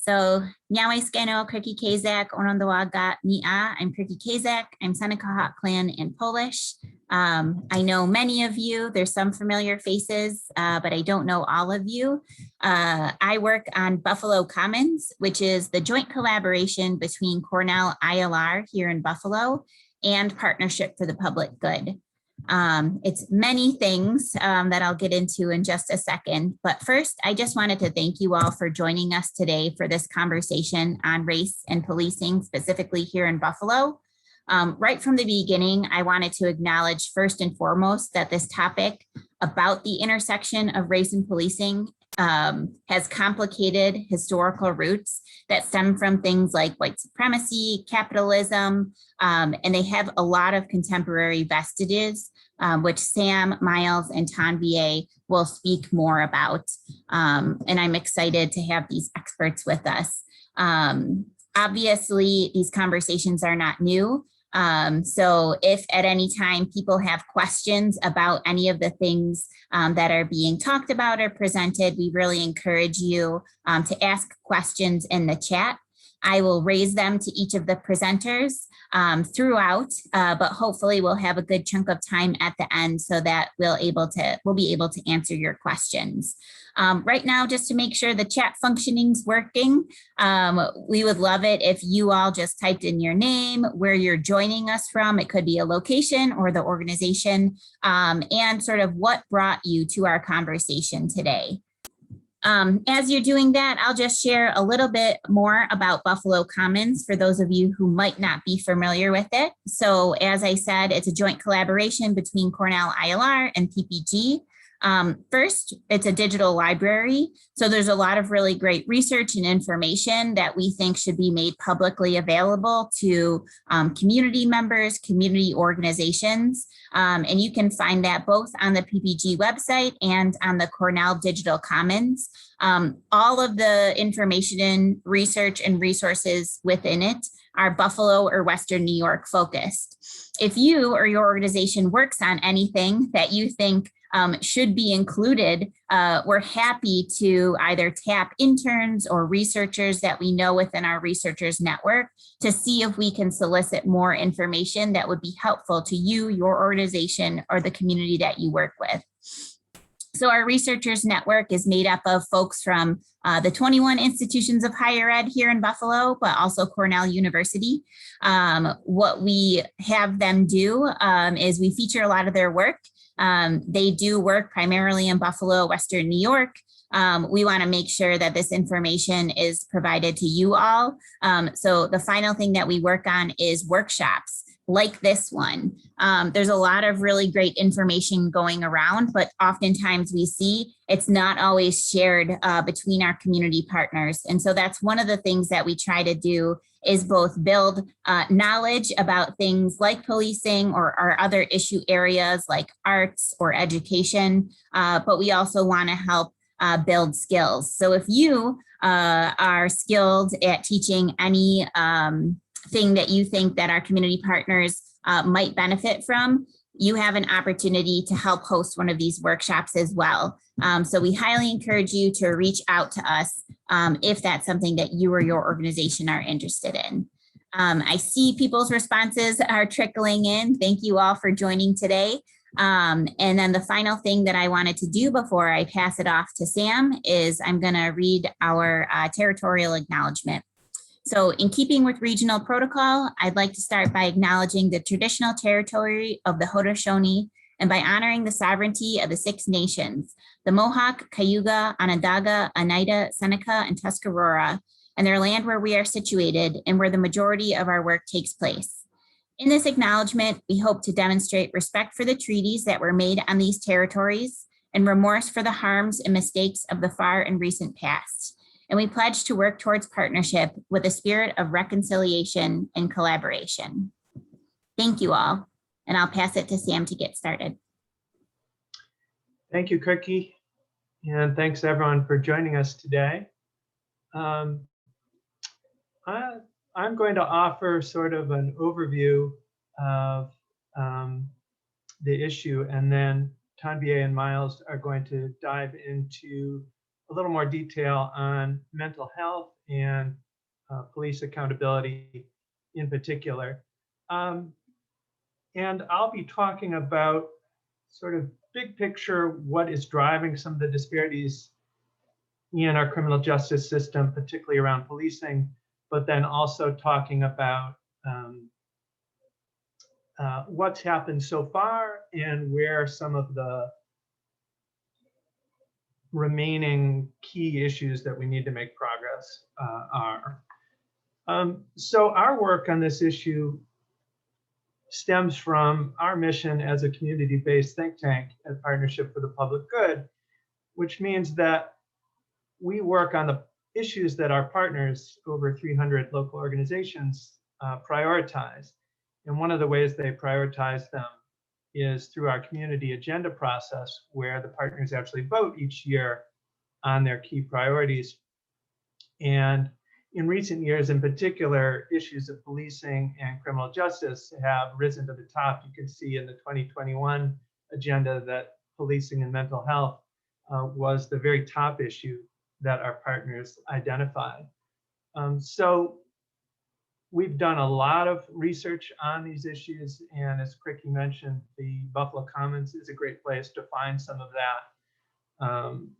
So Nyawai Skano, Kirky Kazak, Onondawaga Ni'a. I'm Kirky Kazak. I'm Seneca Hot Clan in Polish. I know many of you. There's some familiar faces, but I don't know all of you. I work on Buffalo Commons, which is the joint collaboration between Cornell ILR here in Buffalo and Partnership for the Public Good. It's many things that I'll get into in just a second. But first, I just wanted to thank you all for joining us today for this conversation on race and policing, specifically here in Buffalo. Right from the beginning, I wanted to acknowledge first and foremost that this topic about the intersection of race and policing has complicated historical roots that stem from things like white supremacy, capitalism, and they have a lot of contemporary vestiges, which Sam, Miles, and Tanvier will speak more about. And I'm excited to have these experts with us. Obviously, these conversations are not new. So if at any time people have questions about any of the things that are being talked about or presented, we really encourage you to ask questions in the chat. I will raise them to each of the presenters throughout, but hopefully we'll have a good chunk of time at the end so that we'll be able to answer your questions. Right now, just to make sure the chat functioning's working, we would love it if you all just typed in your name, where you're joining us from. It could be a location or the organization, and sort of what brought you to our conversation today. As you're doing that, I'll just share a little bit more about Buffalo Commons for those of you who might not be familiar with it. So as I said, it's a joint collaboration between Cornell ILR and PPG. First, it's a digital library. So there's a lot of really great research and information that we think should be made publicly available to community members, community organizations. And you can find that both on the PPG website and on the Cornell Digital Commons. All of the information, research, and resources within it are Buffalo or Western New York focused. If you or your organization works on anything that you think should be included, we're happy to either tap interns or researchers that we know within our researchers network to see if we can solicit more information that would be helpful to you, your organization, or the community that you work with. So our researchers network is made up of folks from the 21 institutions of higher ed here in Buffalo, but also Cornell University. What we have them do is we feature a lot of their work. They do work primarily in Buffalo, Western New York. We want to make sure that this information is provided to you all. So the final thing that we work on is workshops like this one. There's a lot of really great information going around, but oftentimes we see it's not always shared between our community partners. And so that's one of the things that we try to do is both build knowledge about things like policing or other issue areas like arts or education, but we also want to help build skills. So if you are skilled at teaching any thing that you think that our community partners might benefit from, you have an opportunity to help host one of these workshops as well. So we highly encourage you to reach out to us if that's something that you or your organization are interested in. I see people's responses are trickling in. Thank you all for joining today. And then the final thing that I wanted to do before I pass it off to Sam is I'm going to read our territorial acknowledgement. So in keeping with regional protocol, I'd like to start by acknowledging the traditional territory of the Haudenosaunee and by honoring the sovereignty of the 6 nations, the Mohawk, Cayuga, Onondaga, Oneida, Seneca, and Tuscarora, and their land where we are situated and where the majority of our work takes place. In this acknowledgement, we hope to demonstrate respect for the treaties that were made on these territories and remorse for the harms and mistakes of the far and recent past. And we pledge to work towards partnership with a spirit of reconciliation and collaboration. Thank you all, and I'll pass it to Sam to get started. Thank you, Kirky, and thanks everyone for joining us today. I'm going to offer sort of an overview of the issue, and then Tanvier and Miles are going to dive into a little more detail on mental health and police accountability in particular. And I'll be talking about sort of big picture, what is driving some of the disparities in our criminal justice system, particularly around policing, but then also talking about what's happened so far and where some of the remaining key issues that we need to make progress are. So our work on this issue stems from our mission as a community-based think tank at Partnership for the Public Good, which means that we work on the issues that our partners, over 300 local organizations, prioritize. And one of the ways they prioritize them is through our community agenda process, where the partners actually vote each year on their key priorities. And in recent years, in particular, issues of policing and criminal justice have risen to the top. You can see in the 2021 agenda that policing and mental health was the very top issue that our partners identified. So we've done a lot of research on these issues, and as Cricky mentioned, the Buffalo Commons is a great place to find some of that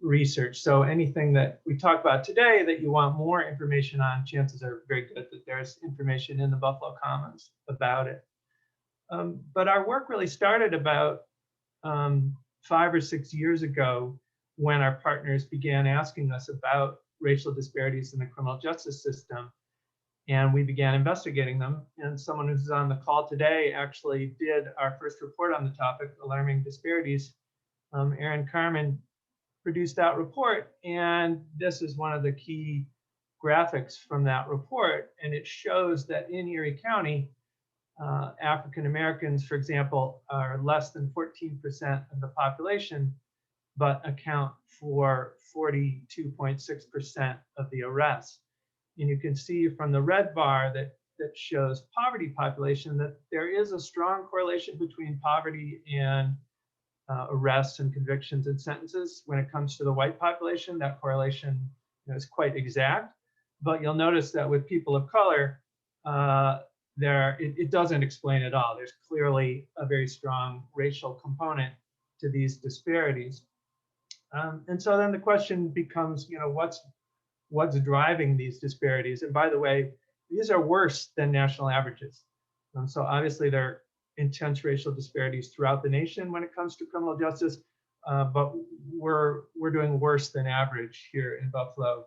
research. So anything that we talk about today that you want more information on, chances are very good that there's information in the Buffalo Commons about it. But our work really started about 5 or 6 years ago, when our partners began asking us about racial disparities in the criminal justice system, and we began investigating them. And someone who's on the call today actually did our first report on the topic, Alarming Disparities. Erin Carmen produced that report, and this is one of the key graphics from that report, and it shows that in Erie County, African Americans, for example, are less than 14% of the population, but account for 42.6% of the arrests. And you can see from the red bar that shows poverty population that there is a strong correlation between poverty and arrests and convictions and sentences. When it comes to the white population, that correlation is quite exact. But you'll notice that with people of color, it doesn't explain at all. There's clearly a very strong racial component to these disparities. And so then the question becomes, what's driving these disparities? And by the way, these are worse than national averages. So obviously there are intense racial disparities throughout the nation when it comes to criminal justice, but we're doing worse than average here in Buffalo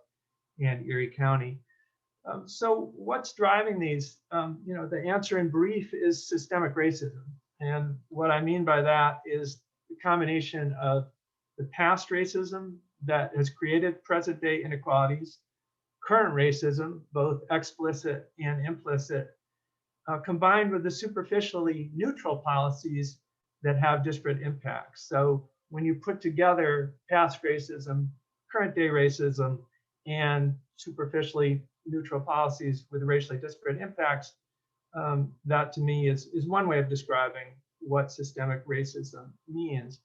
and Erie County. So what's driving these? The answer in brief is systemic racism. And what I mean by that is the combination of the past racism that has created present day inequalities, current racism, both explicit and implicit, combined with the superficially neutral policies that have disparate impacts. So when you put together past racism, current day racism, and superficially neutral policies with racially disparate impacts, that to me is one way of describing what systemic racism means.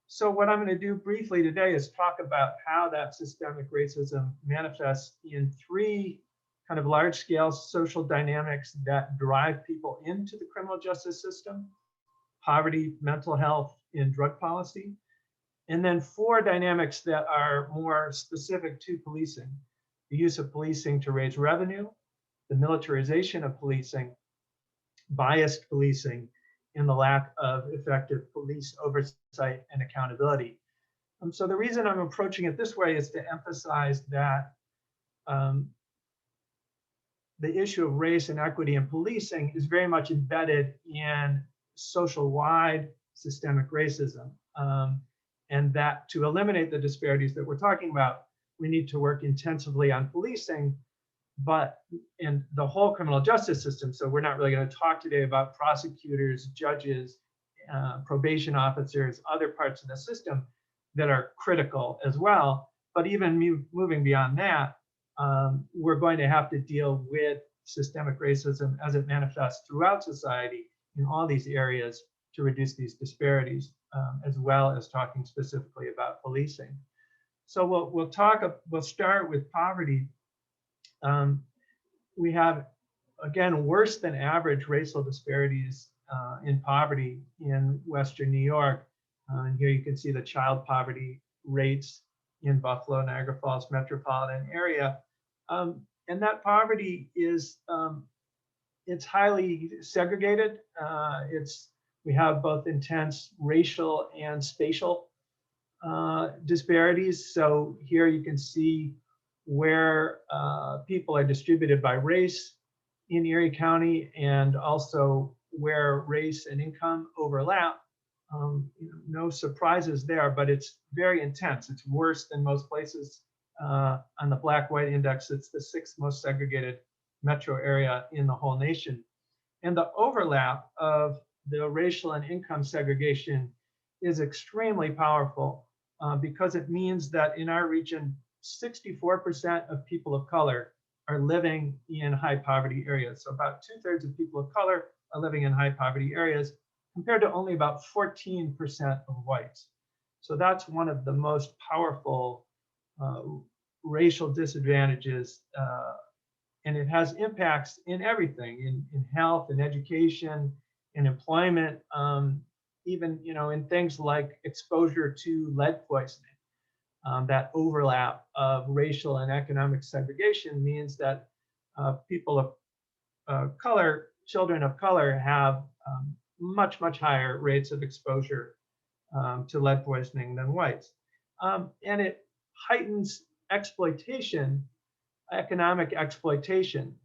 So what I'm going to do briefly today is talk about how that systemic racism manifests in 3 kind of large-scale social dynamics that drive people into the criminal justice system: poverty, mental health, and drug policy. And then 4 dynamics that are more specific to policing: the use of policing to raise revenue, the militarization of policing, biased policing, and the lack of effective police oversight and accountability. So the reason I'm approaching it this way is to emphasize that the issue of race and equity in policing is very much embedded in social-wide systemic racism. And that to eliminate the disparities that we're talking about, we need to work intensively on policing, but in the whole criminal justice system. So we're not really going to talk today about prosecutors, judges, probation officers, other parts of the system that are critical as well. But even moving beyond that, we're going to have to deal with systemic racism as it manifests throughout society in all these areas to reduce these disparities, as well as talking specifically about policing. So we'll start with poverty. We have, again, worse than average racial disparities in poverty in Western New York. And here you can see the child poverty rates in Buffalo, Niagara Falls metropolitan area. And that poverty is, it's highly segregated. We have both intense racial and spatial disparities. So here you can see where people are distributed by race in Erie County, and also where race and income overlap. No surprises there, but it's very intense. It's worse than most places. On the Black-White Index, it's the 6th most segregated metro area in the whole nation. And the overlap of the racial and income segregation is extremely powerful because it means that in our region, 64% of people of color are living in high poverty areas. So about 2/3 of people of color are living in high poverty areas, compared to only about 14% of whites. So that's one of the most powerful racial disadvantages, and it has impacts in everything, in health and education, in employment, even in things like exposure to lead poisoning. That overlap of racial and economic segregation means that people of color, children of color, have much higher rates of exposure to lead poisoning than whites. And it heightens exploitation, economic exploitation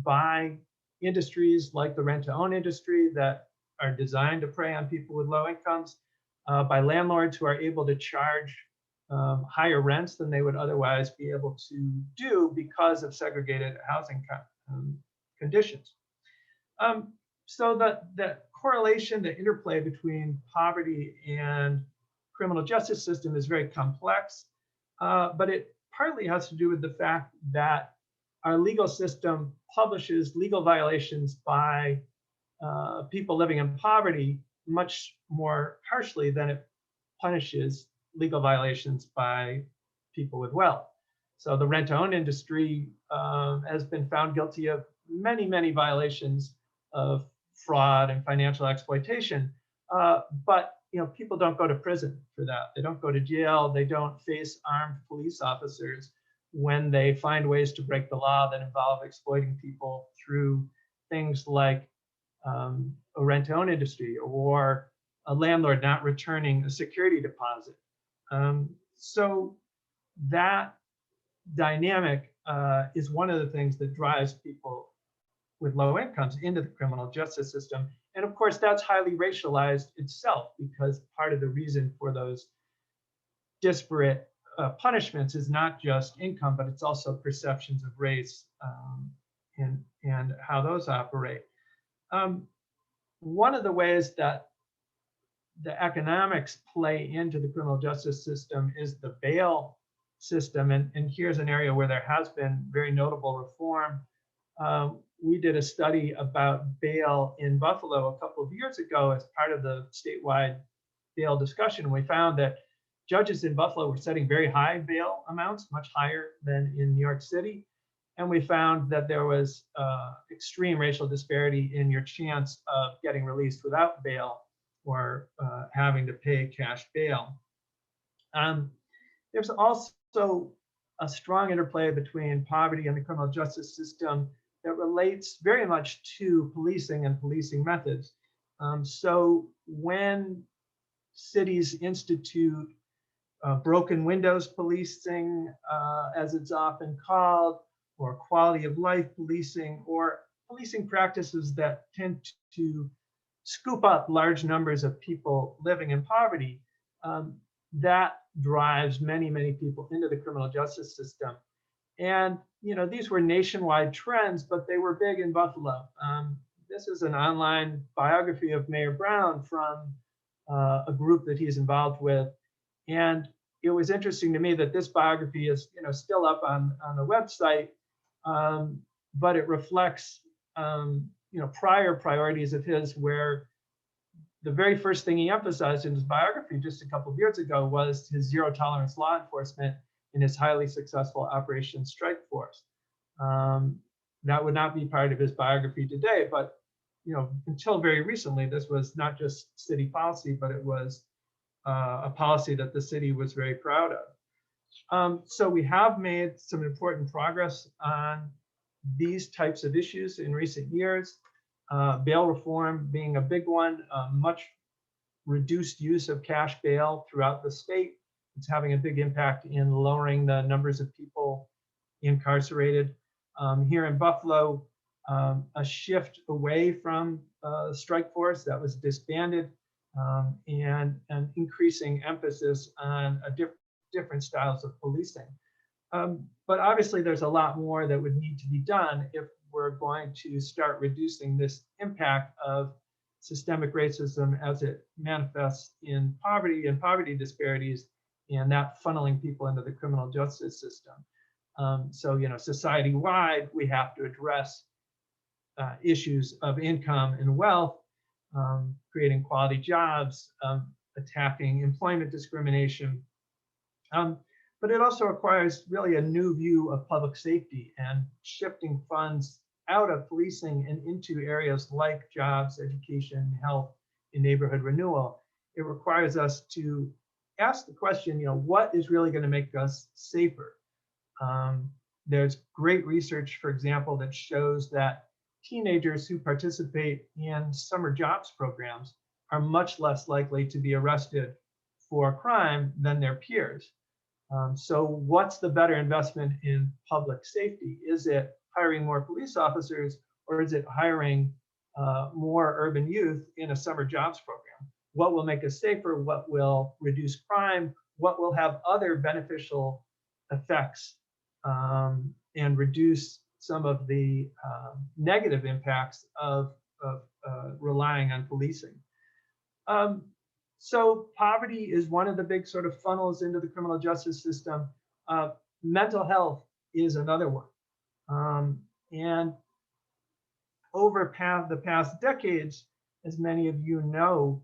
by industries like the rent-to-own industry that are designed to prey on people with low incomes, by landlords who are able to charge higher rents than they would otherwise be able to do because of segregated housing conditions. So the correlation, the interplay between poverty and criminal justice system is very complex, but it partly has to do with the fact that our legal system publishes legal violations by people living in poverty much more harshly than it punishes legal violations by people with wealth. So the rent-to-own industry has been found guilty of many violations of fraud and financial exploitation, but people don't go to prison for that. They don't go to jail. They don't face armed police officers when they find ways to break the law that involve exploiting people through things like a rent-to-own industry or a landlord not returning a security deposit. So that dynamic is one of the things that drives people with low incomes into the criminal justice system. And of course, that's highly racialized itself, because part of the reason for those disparate punishments is not just income, but it's also perceptions of race and how those operate. One of the ways that the economics play into the criminal justice system is the bail system. And here's an area where there has been very notable reform. We did a study about bail in Buffalo a couple of years ago as part of the statewide bail discussion. We found that judges in Buffalo were setting very high bail amounts, much higher than in New York City. And we found that there was extreme racial disparity in your chance of getting released without bail or having to pay cash bail. There's also a strong interplay between poverty and the criminal justice system that relates very much to policing and policing methods. So when cities institute broken windows policing, as it's often called, or quality of life policing, or policing practices that tend to scoop up large numbers of people living in poverty, that drives many people into the criminal justice system. And these were nationwide trends, but they were big in Buffalo. This is an online biography of Mayor Brown from a group that he's involved with. And it was interesting to me that this biography is still up on the website, but it reflects prior priorities of his, where the very first thing he emphasized in his biography just a couple of years ago was his zero tolerance law enforcement and his highly successful Operation Strike Force. That would not be part of his biography today, but until very recently, this was not just city policy, but it was a policy that the city was very proud of. So we have made some important progress on these types of issues in recent years. Bail reform being a big one, much reduced use of cash bail throughout the state. It's having a big impact in lowering the numbers of people incarcerated. Here in Buffalo, a shift away from strike force that was disbanded, and an increasing emphasis on different styles of policing. But obviously there's a lot more that would need to be done if we're going to start reducing this impact of systemic racism as it manifests in poverty and poverty disparities, and that funneling people into the criminal justice system. So, society-wide, we have to address issues of income and wealth, creating quality jobs, attacking employment discrimination. But it also requires really a new view of public safety and shifting funds out of policing and into areas like jobs, education, health, and neighborhood renewal. It requires us to ask the question, what is really going to make us safer? There's great research, for example, that shows that teenagers who participate in summer jobs programs are much less likely to be arrested for crime than their peers. So what's the better investment in public safety? Is it hiring more police officers, or is it hiring more urban youth in a summer jobs program? What will make us safer? What will reduce crime? What will have other beneficial effects and reduce some of the negative impacts of relying on policing? So poverty is one of the big sort of funnels into the criminal justice system. Mental health is another one. And over the past decades, as many of you know,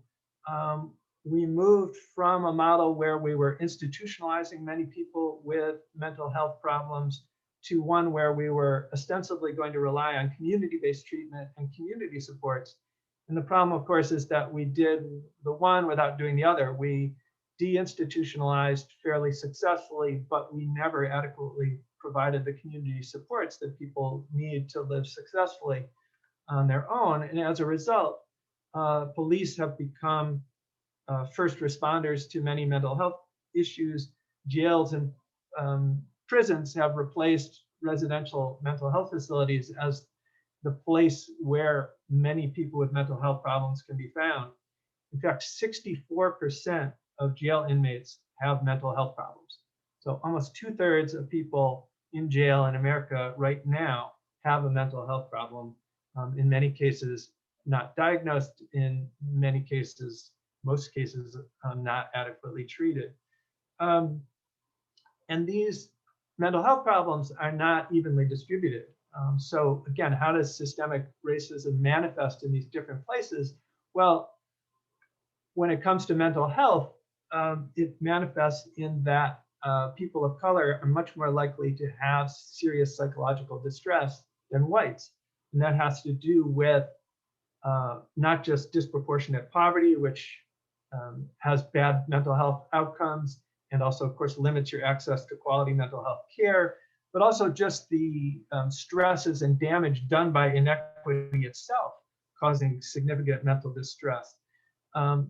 we moved from a model where we were institutionalizing many people with mental health problems to one where we were ostensibly going to rely on community-based treatment and community supports. And the problem, of course, is that we did the one without doing the other. We deinstitutionalized fairly successfully, but we never adequately provided the community supports that people need to live successfully on their own. And as a result, police have become first responders to many mental health issues. Jails and prisons have replaced residential mental health facilities as the place where many people with mental health problems can be found. In fact, 64% of jail inmates have mental health problems. So almost 2/3 of people in jail in America right now have a mental health problem. In many cases, not diagnosed, in many cases, most cases, not adequately treated. And these mental health problems are not evenly distributed. So again, how does systemic racism manifest in these different places? Well, when it comes to mental health, it manifests in that people of color are much more likely to have serious psychological distress than whites. And that has to do with not just disproportionate poverty, which has bad mental health outcomes, and also, of course, limits your access to quality mental health care, but also just the stresses and damage done by inequity itself, causing significant mental distress.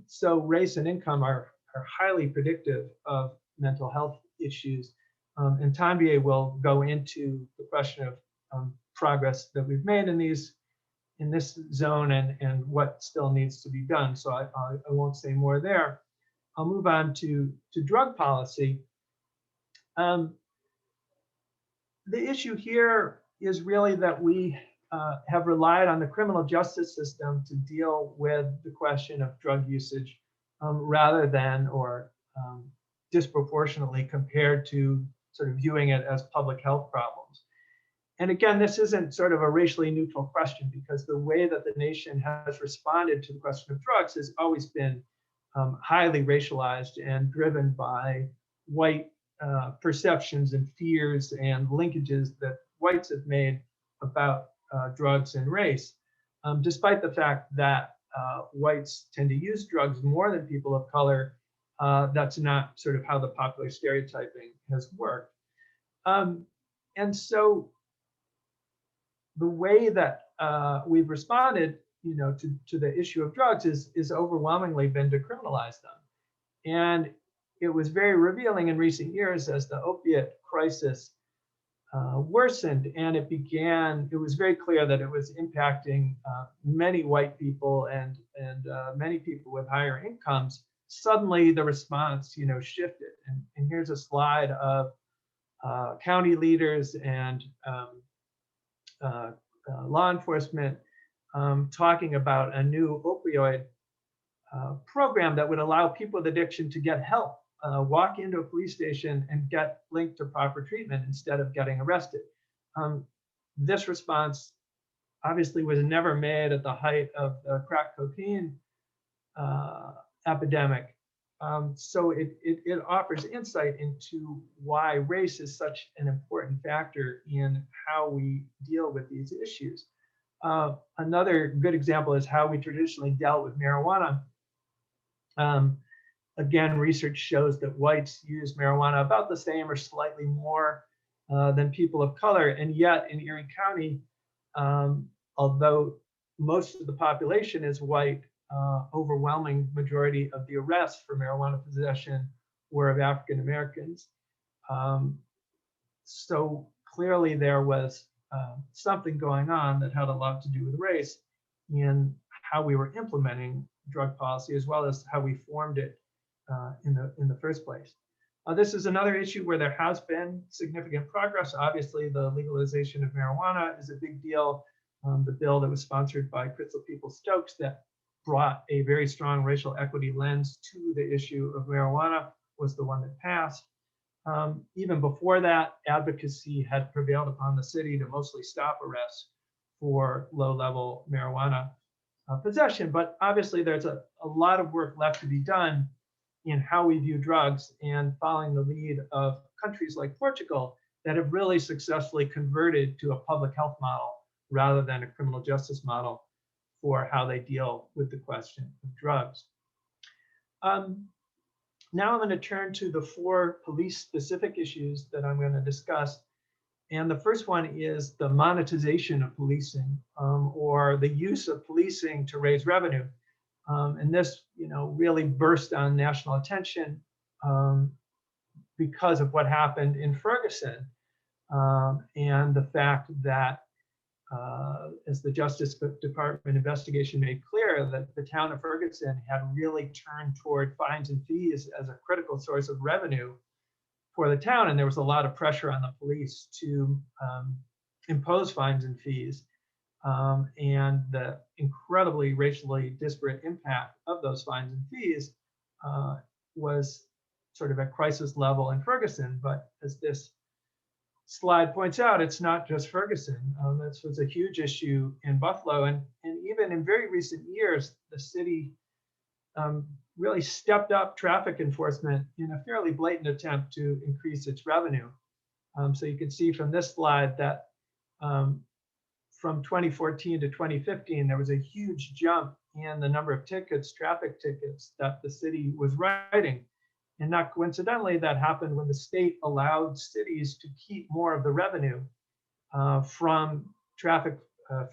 So race and income are highly predictive of mental health issues. And Tanvi will go into the question of progress that we've made in this zone and what still needs to be done. So I won't say more there. I'll move on to drug policy. The issue here is really that we have relied on the criminal justice system to deal with the question of drug usage rather than or disproportionately compared to sort of viewing it as public health problems. And again, this isn't sort of a racially neutral question, because the way that the nation has responded to the question of drugs has always been highly racialized and driven by white perceptions and fears and linkages that whites have made about drugs and race, despite the fact that whites tend to use drugs more than people of color. That's not sort of how the popular stereotyping has worked. And so the way that we've responded, to the issue of drugs is overwhelmingly been to criminalize them. And it was very revealing in recent years as the opiate crisis worsened, and it was very clear that it was impacting many white people and many people with higher incomes. Suddenly the response, shifted. And here's a slide of county leaders and law enforcement talking about a new opioid program that would allow people with addiction to get help, walk into a police station and get linked to proper treatment instead of getting arrested. This response obviously was never made at the height of the crack cocaine epidemic. So it offers insight into why race is such an important factor in how we deal with these issues. Another good example is how we traditionally dealt with marijuana. Again, research shows that whites use marijuana about the same or slightly more than people of color. And yet in Erie County, although most of the population is white, overwhelming majority of the arrests for marijuana possession were of African Americans. So clearly there was something going on that had a lot to do with race in how we were implementing drug policy, as well as how we formed it in the first place. This is another issue where there has been significant progress. Obviously, the legalization of marijuana is a big deal. The bill that was sponsored by Crystal Peoples-Stokes that brought a very strong racial equity lens to the issue of marijuana was the one that passed. Even before that, advocacy had prevailed upon the city to mostly stop arrests for low-level marijuana possession. But obviously, there's a lot of work left to be done in how we view drugs, and following the lead of countries like Portugal that have really successfully converted to a public health model rather than a criminal justice model for how they deal with the question of drugs. Now I'm going to turn to the 4 police-specific issues that I'm going to discuss. And the first one is the monetization of policing, or the use of policing to raise revenue. And this, really burst on national attention because of what happened in Ferguson, and the fact that, as the Justice Department investigation made clear, that the town of Ferguson had really turned toward fines and fees as a critical source of revenue for the town, and there was a lot of pressure on the police to impose fines and fees. And the incredibly racially disparate impact of those fines and fees was sort of at crisis level in Ferguson. But as this slide points out, it's not just Ferguson. This was a huge issue in Buffalo. And even in very recent years, the city really stepped up traffic enforcement in a fairly blatant attempt to increase its revenue. So you can see from this slide that from 2014 to 2015, there was a huge jump in the number of tickets, traffic tickets, that the city was writing. And not coincidentally, that happened when the state allowed cities to keep more of the revenue from traffic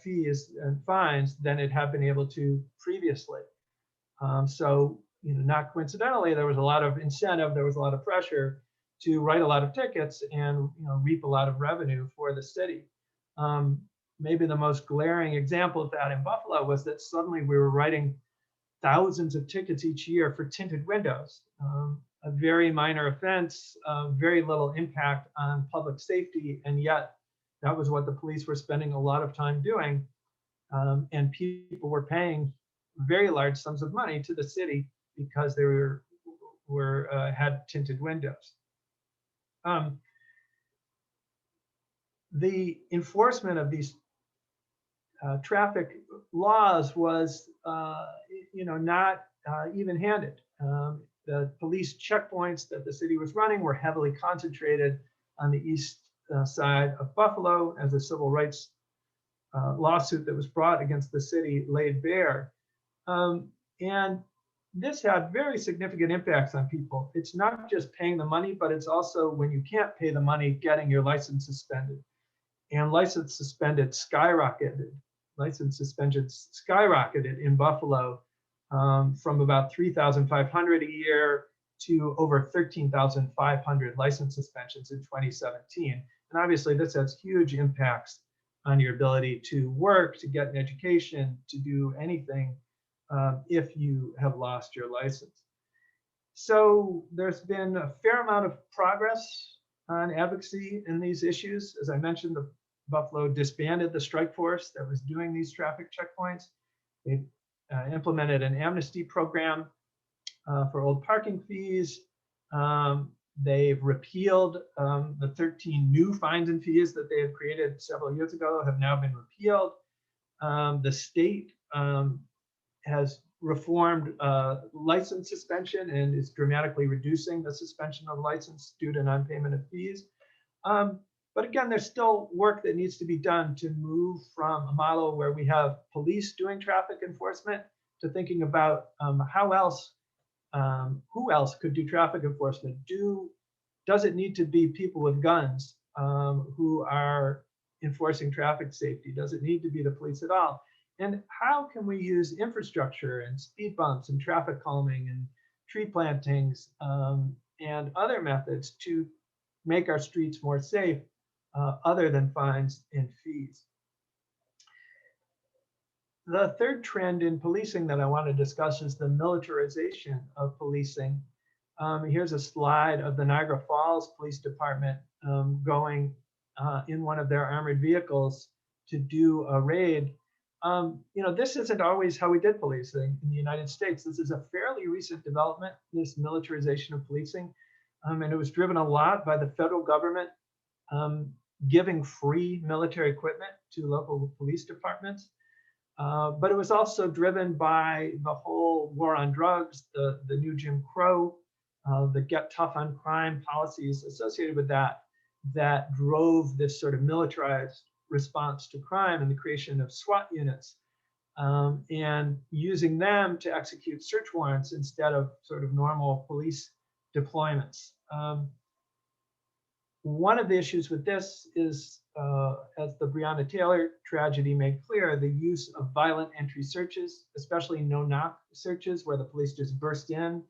fees and fines than it had been able to previously. So, not coincidentally, there was a lot of incentive, there was a lot of pressure to write a lot of tickets and reap a lot of revenue for the city. Maybe the most glaring example of that in Buffalo was that suddenly we were writing thousands of tickets each year for tinted windows, a very minor offense, very little impact on public safety, and yet that was what the police were spending a lot of time doing, and people were paying very large sums of money to the city because they had tinted windows. the enforcement of these traffic laws was, not even-handed. The police checkpoints that the city was running were heavily concentrated on the east side of Buffalo, as a civil rights lawsuit that was brought against the city laid bare. And this had very significant impacts on people. It's not just paying the money, but it's also, when you can't pay the money, getting your license suspended. And license suspensions skyrocketed in Buffalo, from about 3,500 a year to over 13,500 license suspensions in 2017. And obviously this has huge impacts on your ability to work, to get an education, to do anything, if you have lost your license. So there's been a fair amount of progress on advocacy in these issues. As I mentioned, the Buffalo disbanded the strike force that was doing these traffic checkpoints. They implemented an amnesty program for old parking fees. They've repealed the 13 new fines and fees that they had created several years ago, have now been repealed. The state has reformed license suspension and is dramatically reducing the suspension of license due to non-payment of fees. But again, there's still work that needs to be done to move from a model where we have police doing traffic enforcement to thinking about who else could do traffic enforcement. Does it need to be people with guns who are enforcing traffic safety? Does it need to be the police at all? And how can we use infrastructure and speed bumps and traffic calming and tree plantings and other methods to make our streets more safe, other than fines and fees? The third trend in policing that I want to discuss is the militarization of policing. Here's a slide of the Niagara Falls Police Department going in one of their armored vehicles to do a raid. This isn't always how we did policing in the United States. This is a fairly recent development, this militarization of policing. And it was driven a lot by the federal government giving free military equipment to local police departments. But it was also driven by the whole war on drugs, the new Jim Crow, the get tough on crime policies associated with that drove this sort of militarized response to crime and the creation of SWAT units, and using them to execute search warrants instead of sort of normal police deployments. One of the issues with this is, as the Breonna Taylor tragedy made clear, the use of violent entry searches, especially no-knock searches where the police just burst in.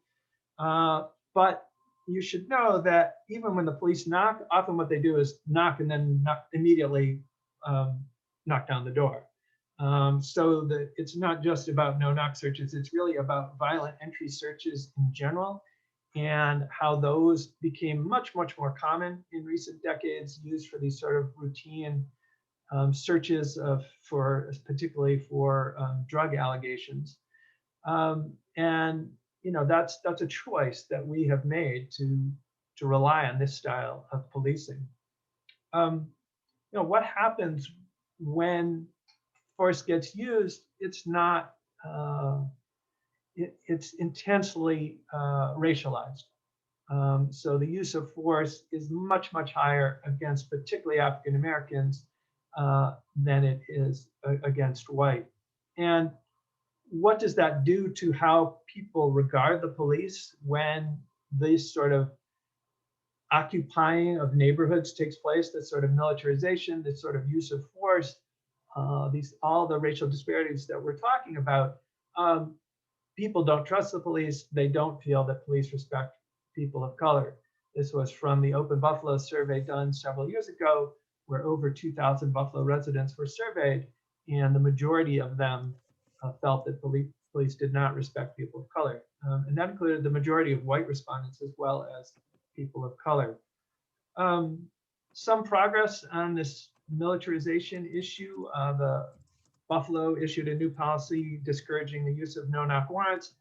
But you should know that even when the police knock, often what they do is knock and then immediately knock down the door. So it's not just about no-knock searches, it's really about violent entry searches in general, and how those became much, much more common in recent decades, used for these sort of routine searches particularly for drug allegations. And that's a choice that we have made to rely on this style of policing. What happens when force gets used? It's not. It's intensely racialized. So the use of force is much, much higher against particularly African Americans than it is against white. And what does that do to how people regard the police when this sort of occupying of neighborhoods takes place, this sort of militarization, this sort of use of force, all the racial disparities that we're talking about? People don't trust the police. They don't feel that police respect people of color. This was from the Open Buffalo survey done several years ago, where over 2,000 Buffalo residents were surveyed, and the majority of them felt that police did not respect people of color. And that included the majority of white respondents as well as people of color. Some progress on this militarization issue. The Buffalo issued a new policy discouraging the use of no-knock warrants,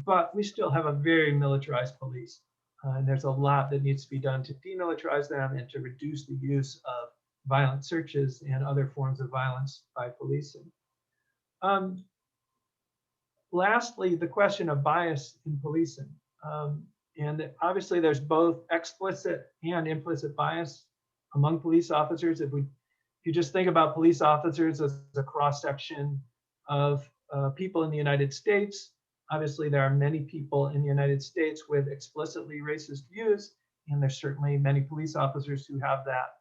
but we still have a very militarized police. And there's a lot that needs to be done to demilitarize them and to reduce the use of violent searches and other forms of violence by policing. Lastly, the question of bias in policing. And obviously there's both explicit and implicit bias among police officers. If you just think about police officers as a cross-section of people in the United States, obviously there are many people in the United States with explicitly racist views, and there's certainly many police officers who have that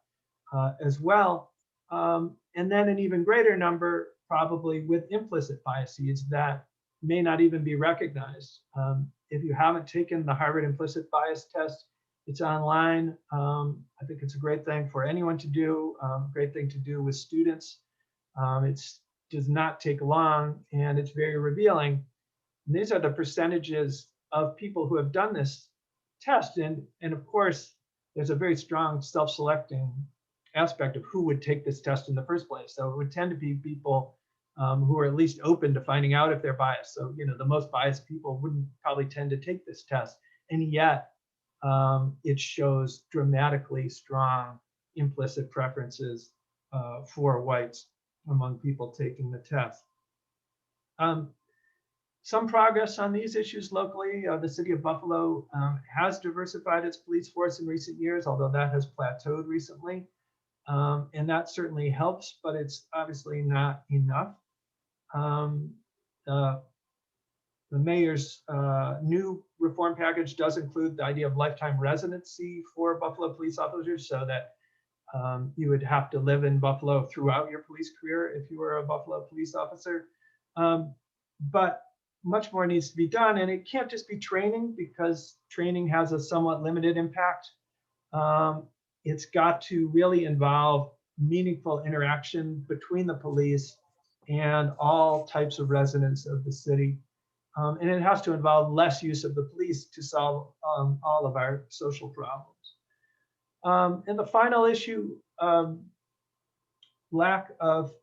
as well. And then an even greater number probably with implicit biases that may not even be recognized. If you haven't taken the Harvard Implicit Bias Test, it's online. I think it's a great thing for anyone to do, great thing to do with students. It does not take long, and it's very revealing. And these are the percentages of people who have done this test. And of course, there's a very strong self-selecting aspect of who would take this test in the first place. So it would tend to be people who are at least open to finding out if they're biased. So, the most biased people wouldn't probably tend to take this test. And yet it shows dramatically strong implicit preferences for whites among people taking the test. Some progress on these issues locally. The city of Buffalo has diversified its police force in recent years, although that has plateaued recently. And that certainly helps, but it's obviously not enough. The mayor's new reform package does include the idea of lifetime residency for Buffalo police officers, so that you would have to live in Buffalo throughout your police career if you were a Buffalo police officer. But much more needs to be done, and it can't just be training, because training has a somewhat limited impact. It's got to really involve meaningful interaction between the police and all types of residents of the city. And it has to involve less use of the police to solve all of our social problems. And the final issue, lack of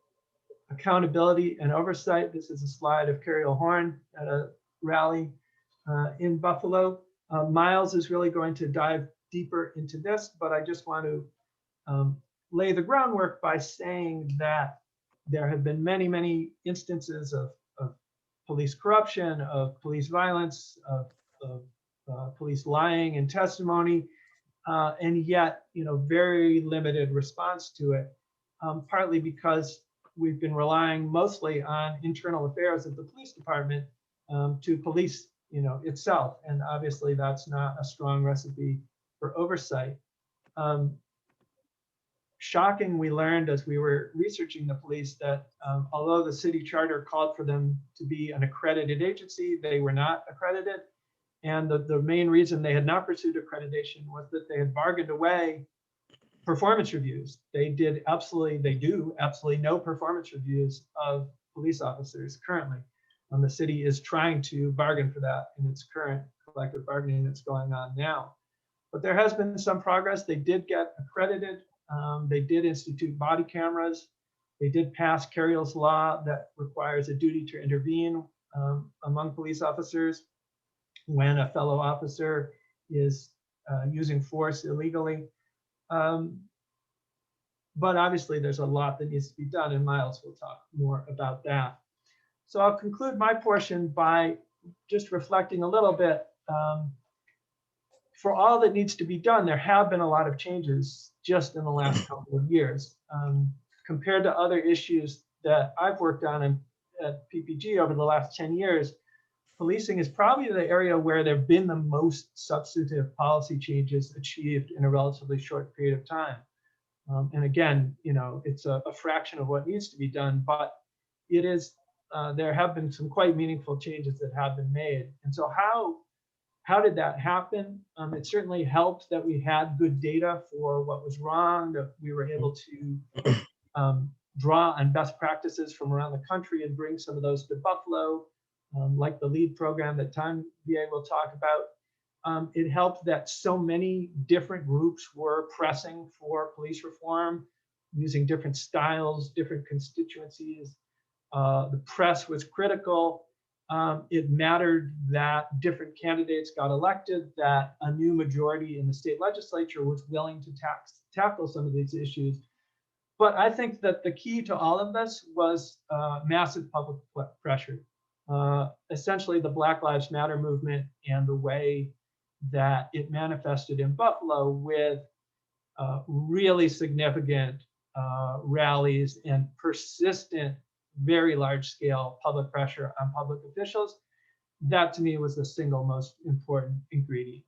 accountability and oversight. This is a slide of Carrie O'Horn at a rally in Buffalo. Miles is really going to dive deeper into this, but I just want to lay the groundwork by saying that there have been many, many instances of police corruption, of police violence, of police lying in testimony, and yet, very limited response to it, partly because we've been relying mostly on internal affairs of the police department to police, itself, and obviously that's not a strong recipe for oversight. Shocking, we learned as we were researching the police that although the city charter called for them to be an accredited agency, they were not accredited. And the main reason they had not pursued accreditation was that they had bargained away performance reviews. They do absolutely no performance reviews of police officers currently. The city is trying to bargain for that in its current collective bargaining that's going on now. But there has been some progress. They did get accredited. They did institute body cameras. They did pass Carriel's law that requires a duty to intervene among police officers when a fellow officer is using force illegally. But obviously there's a lot that needs to be done, and Miles will talk more about that. So I'll conclude my portion by just reflecting a little bit. For all that needs to be done, there have been a lot of changes just in the last couple of years. Compared to other issues that I've worked on at PPG over the last 10 years, policing is probably the area where there have been the most substantive policy changes achieved in a relatively short period of time. And again, it's a fraction of what needs to be done, but it is, there have been some quite meaningful changes that have been made. And so how did that happen? It certainly helped that we had good data for what was wrong, that we were able to draw on best practices from around the country and bring some of those to Buffalo, like the LEAD program that Tom VA will talk about. It helped that so many different groups were pressing for police reform, using different styles, different constituencies. The press was critical. It mattered that different candidates got elected, that a new majority in the state legislature was willing to tackle some of these issues. But I think that the key to all of this was massive public pressure. Essentially, the Black Lives Matter movement and the way that it manifested in Buffalo with really significant rallies and persistent, very large scale public pressure on public officials. That to me was the single most important ingredient.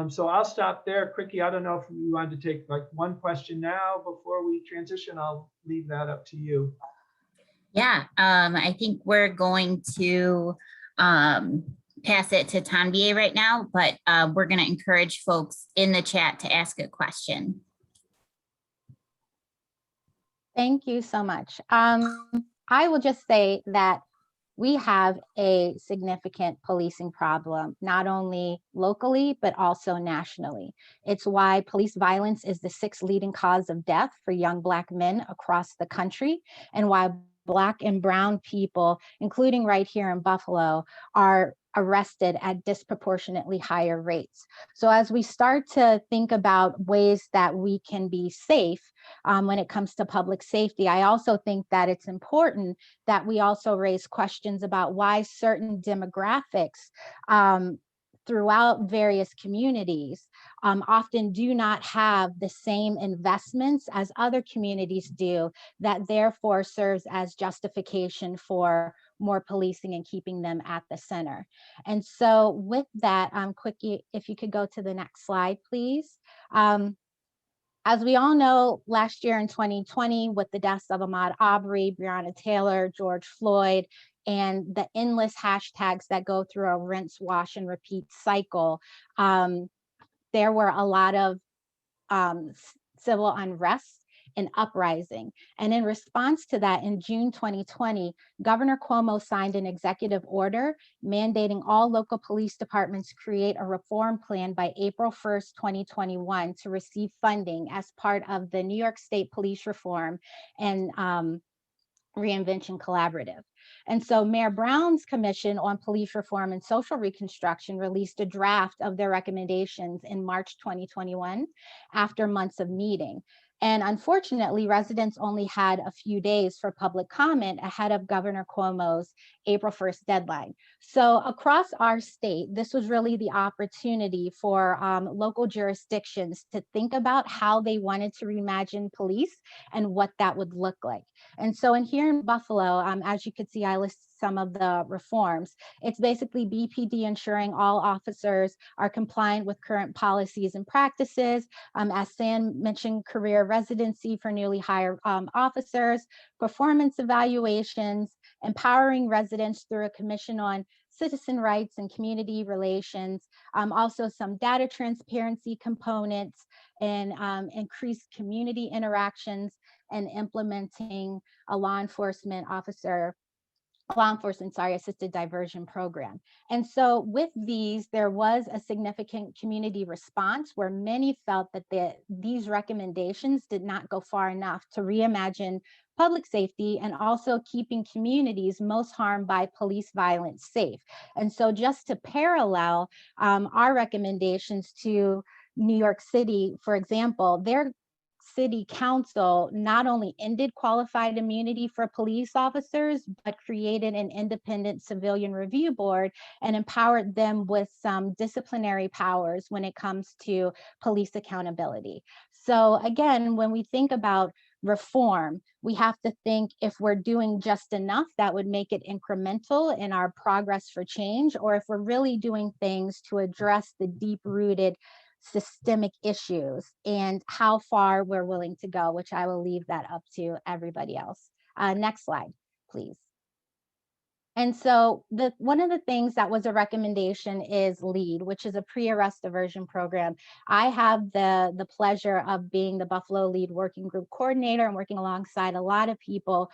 So I'll stop there. Quickie, I don't know if you wanted to take like one question now before we transition. I'll leave that up to you. Yeah, I think we're going to pass it to Tanvi right now, but we're going to encourage folks in the chat to ask a question. Thank you so much. I will just say that we have a significant policing problem, not only locally, but also nationally. It's why police violence is the 6th leading cause of death for young Black men across the country, and why Black and brown people, including right here in Buffalo, are arrested at disproportionately higher rates. So as we start to think about ways that we can be safe when it comes to public safety, I also think that it's important that we also raise questions about why certain demographics throughout various communities often do not have the same investments as other communities do, that therefore serves as justification for more policing and keeping them at the center. And so with that, Quickie, if you could go to the next slide, please. As we all know, last year in 2020, with the deaths of Ahmaud Arbery, Breonna Taylor, George Floyd, and the endless hashtags that go through a rinse, wash, and repeat cycle, there were a lot of civil unrest and uprising. And in response to that, in June 2020, Governor Cuomo signed an executive order mandating all local police departments create a reform plan by April 1st, 2021 to receive funding as part of the New York State Police Reform and Reinvention Collaborative. And so Mayor Brown's Commission on Police Reform and Social Reconstruction released a draft of their recommendations in March 2021 after months of meeting. And unfortunately, residents only had a few days for public comment ahead of Governor Cuomo's April 1st deadline. So across our state, this was really the opportunity for local jurisdictions to think about how they wanted to reimagine police and what that would look like. And so here in Buffalo, as you could see, I list some of the reforms. It's basically BPD ensuring all officers are compliant with current policies and practices. As Sam mentioned, career residency for newly hired officers, performance evaluations, empowering residents through a commission on citizen rights and community relations, also some data transparency components, and increased community interactions, and implementing a law enforcement assisted diversion program. And so with these, there was a significant community response where many felt that these recommendations did not go far enough to reimagine public safety and also keeping communities most harmed by police violence safe. And so just to parallel our recommendations to New York City, for example, their city council not only ended qualified immunity for police officers, but created an independent civilian review board and empowered them with some disciplinary powers when it comes to police accountability. So again, when we think about reform, we have to think if we're doing just enough that would make it incremental in our progress for change, or if we're really doing things to address the deep-rooted systemic issues and how far we're willing to go, which I will leave that up to everybody else. Next slide, please. And so one of the things that was a recommendation is LEAD, which is a pre-arrest diversion program. I have the pleasure of being the Buffalo LEAD Working Group Coordinator and working alongside a lot of people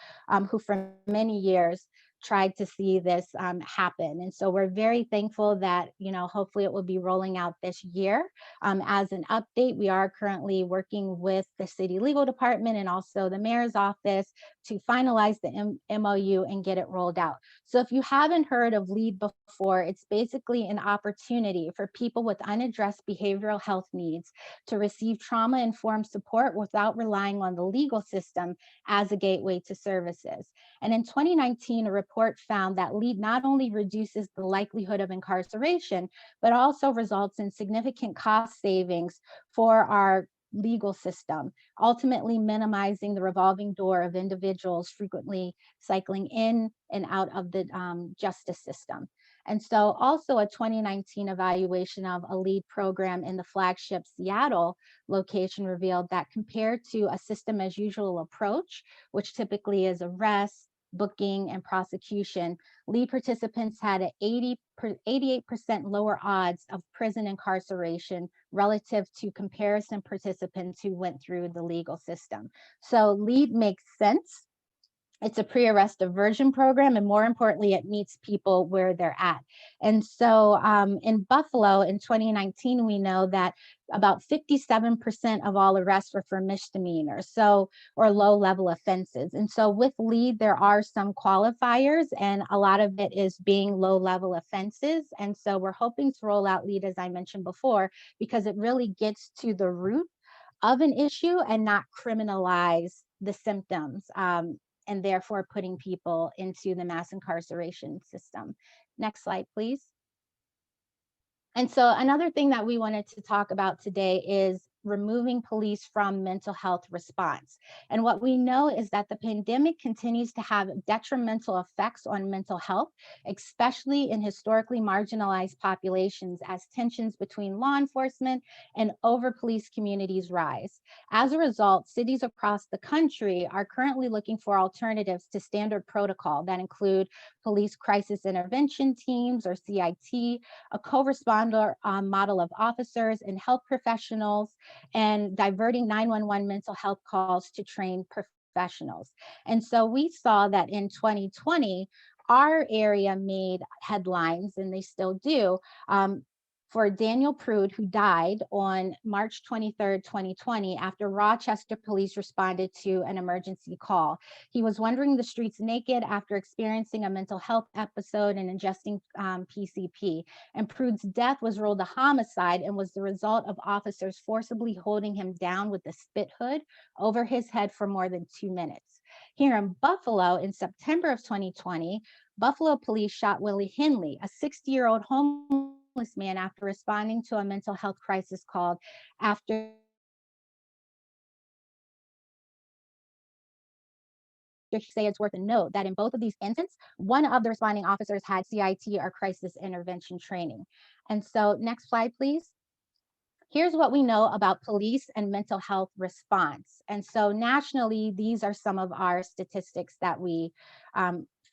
who for many years tried to see this happen. And so we're very thankful that, hopefully it will be rolling out this year. As an update, we are currently working with the city legal department and also the mayor's office to finalize the MOU and get it rolled out. So if you haven't heard of LEAD before, it's basically an opportunity for people with unaddressed behavioral health needs to receive trauma-informed support without relying on the legal system as a gateway to services. And in 2019, a report found that LEAD not only reduces the likelihood of incarceration, but also results in significant cost savings for our legal system, ultimately minimizing the revolving door of individuals frequently cycling in and out of the justice system. And so also a 2019 evaluation of a LEAD program in the flagship Seattle location revealed that compared to a system as usual approach, which typically is arrest, booking, and prosecution, LEAD participants had an 88% lower odds of prison incarceration relative to comparison participants who went through the legal system. So LEAD makes sense. It's a pre-arrest diversion program, and more importantly, it meets people where they're at. And so in Buffalo in 2019, we know that about 57% of all arrests were for misdemeanors, or low-level offenses. And so with LEAD, there are some qualifiers, and a lot of it is being low-level offenses. And so we're hoping to roll out LEAD, as I mentioned before, because it really gets to the root of an issue and not criminalize the symptoms. And therefore putting people into the mass incarceration system. Next slide, please. And so another thing that we wanted to talk about today is removing police from mental health response. And what we know is that the pandemic continues to have detrimental effects on mental health, especially in historically marginalized populations as tensions between law enforcement and over-police communities rise. As a result, cities across the country are currently looking for alternatives to standard protocol that include police crisis intervention teams, or CIT, a co-responder model of officers and health professionals, and diverting 911 mental health calls to trained professionals. And so we saw that in 2020, our area made headlines, and they still do, for Daniel Prude, who died on March 23rd, 2020, after Rochester police responded to an emergency call. He was wandering the streets naked after experiencing a mental health episode and ingesting PCP. And Prude's death was ruled a homicide and was the result of officers forcibly holding him down with a spit hood over his head for more than 2 minutes. Here in Buffalo, in September of 2020, Buffalo police shot Willie Henley, a 60-year-old homeless man, after responding to a mental health crisis called after say it's worth a note that in both of these instances, one of the responding officers had CIT, or crisis intervention training. And so next slide, please. Here's what we know about police and mental health response. And so nationally, these are some of our statistics that we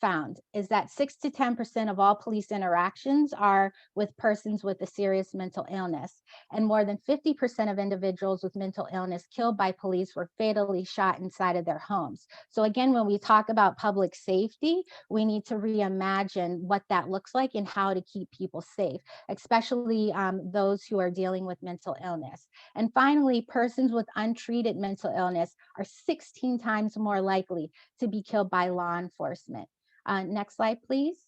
found, is that 6 to 10% of all police interactions are with persons with a serious mental illness. And more than 50% of individuals with mental illness killed by police were fatally shot inside of their homes. So again, when we talk about public safety, we need to reimagine what that looks like and how to keep people safe, especially those who are dealing with mental illness. And finally, persons with untreated mental illness are 16 times more likely to be killed by law enforcement. Next slide, please.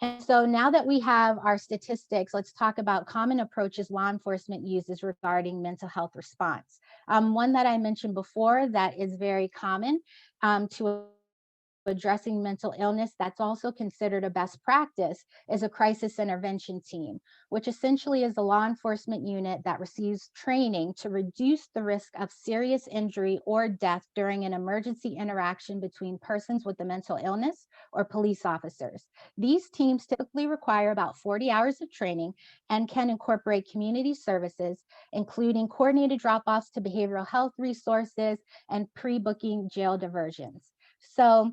And so now that we have our statistics, let's talk about common approaches law enforcement uses regarding mental health response. One that I mentioned before that is very common to addressing mental illness that's also considered a best practice is a crisis intervention team, which essentially is a law enforcement unit that receives training to reduce the risk of serious injury or death during an emergency interaction between persons with a mental illness or police officers. These teams typically require about 40 hours of training and can incorporate community services, including coordinated drop-offs to behavioral health resources and pre-booking jail diversions. So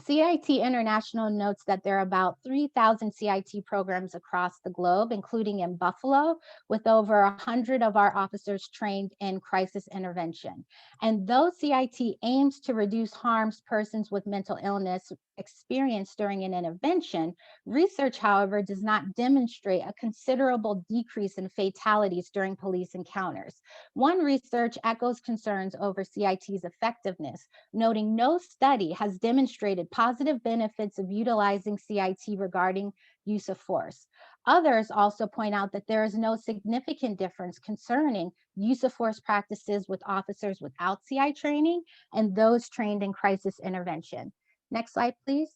CIT International notes that there are about 3,000 CIT programs across the globe, including in Buffalo, with over 100 of our officers trained in crisis intervention. And though CIT aims to reduce harms persons with mental illness experience during an intervention, research, however, does not demonstrate a considerable decrease in fatalities during police encounters. One research echoes concerns over CIT's effectiveness, noting no study has demonstrated positive benefits of utilizing CIT regarding use of force. Others also point out that there is no significant difference concerning use of force practices with officers without CI training and those trained in crisis intervention. Next slide, please.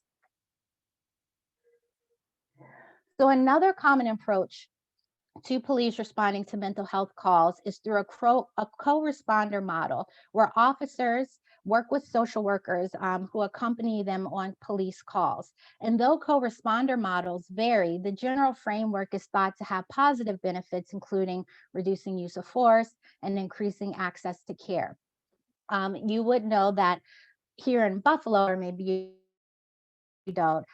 So another common approach to police responding to mental health calls is through a co-responder model where officers work with social workers who accompany them on police calls. And though co-responder models vary, the general framework is thought to have positive benefits, including reducing use of force and increasing access to care. You would know that here in Buffalo, or maybe you don't.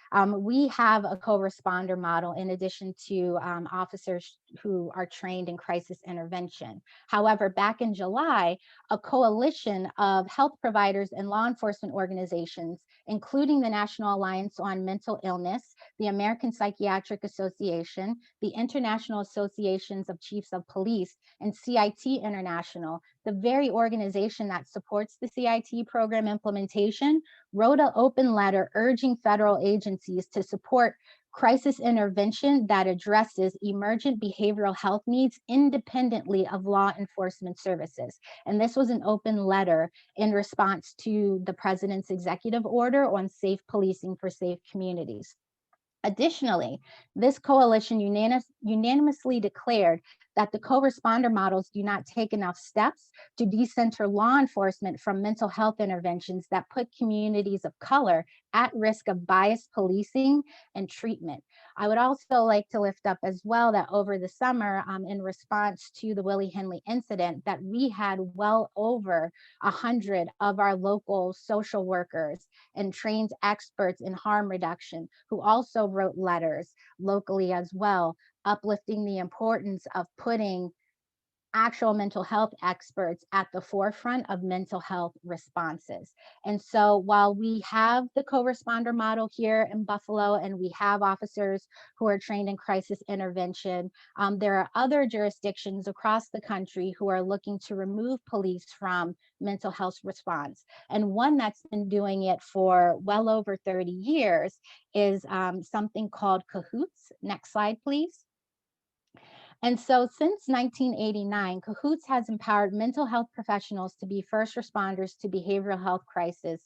We have a co-responder model in addition to officers who are trained in crisis intervention. However, back in July, a coalition of health providers and law enforcement organizations, including the National Alliance on Mental Illness, the American Psychiatric Association, the International Associations of Chiefs of Police, and CIT International, the very organization that supports the CIT program implementation, wrote an open letter urging federal agencies to support crisis intervention that addresses emergent behavioral health needs independently of law enforcement services. And this was an open letter in response to the president's executive order on safe policing for safe communities. Additionally, this coalition unanimously declared that the co-responder models do not take enough steps to decenter law enforcement from mental health interventions that put communities of color at risk of biased policing and treatment. I would also like to lift up as well that over the summer, in response to the Willie Henley incident, that we had well over 100 of our local social workers and trained experts in harm reduction who also wrote letters locally as well, uplifting the importance of putting actual mental health experts at the forefront of mental health responses. And so while we have the co-responder model here in Buffalo and we have officers who are trained in crisis intervention, there are other jurisdictions across the country who are looking to remove police from mental health response. And one that's been doing it for well over 30 years is something called CAHOOTS. Next slide, please. And so since 1989, CAHOOTS has empowered mental health professionals to be first responders to behavioral health crises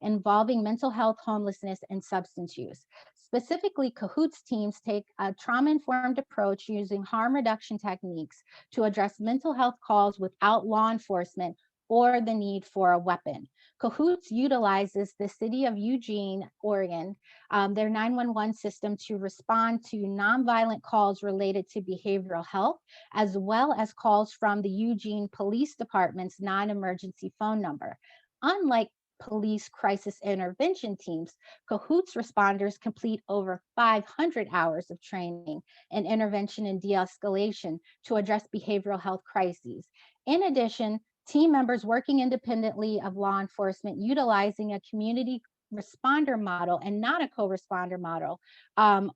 involving mental health, homelessness, and substance use. Specifically, CAHOOTS teams take a trauma-informed approach using harm reduction techniques to address mental health calls without law enforcement or the need for a weapon. CAHOOTS utilizes the city of Eugene, Oregon, their 911 system to respond to nonviolent calls related to behavioral health, as well as calls from the Eugene Police Department's non-emergency phone number. Unlike police crisis intervention teams, CAHOOTS responders complete over 500 hours of training in intervention and de-escalation to address behavioral health crises. In addition, team members working independently of law enforcement utilizing a community responder model and not a co-responder model,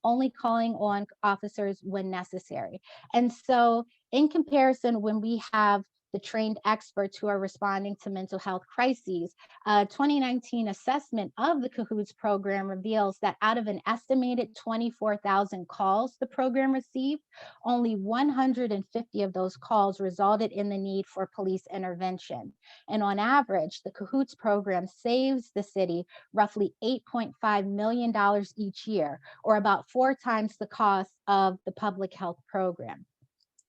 only calling on officers when necessary. And so in comparison, when we have the trained experts who are responding to mental health crises, a 2019 assessment of the CAHOOTS program reveals that out of an estimated 24,000 calls the program received, only 150 of those calls resulted in the need for police intervention. And on average, the CAHOOTS program saves the city roughly $8.5 million each year, or about 4 times the cost of the public health program.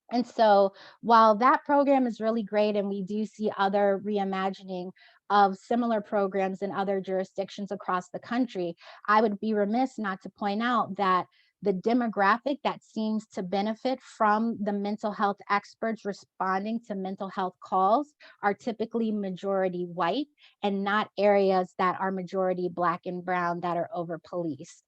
And so while that program is really great, and we do see other reimagining of similar programs in other jurisdictions across the country, I would be remiss not to point out that the demographic that seems to benefit from the mental health experts responding to mental health calls are typically majority white and not areas that are majority Black and brown that are over policed.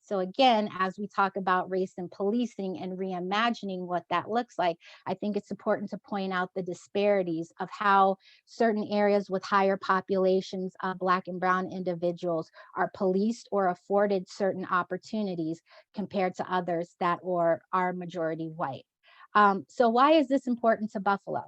So again, as we talk about race and policing and reimagining what that looks like, I think it's important to point out the disparities of how certain areas with higher populations of Black and Brown individuals are policed or afforded certain opportunities compared to others that are majority white. So why is this important to Buffalo?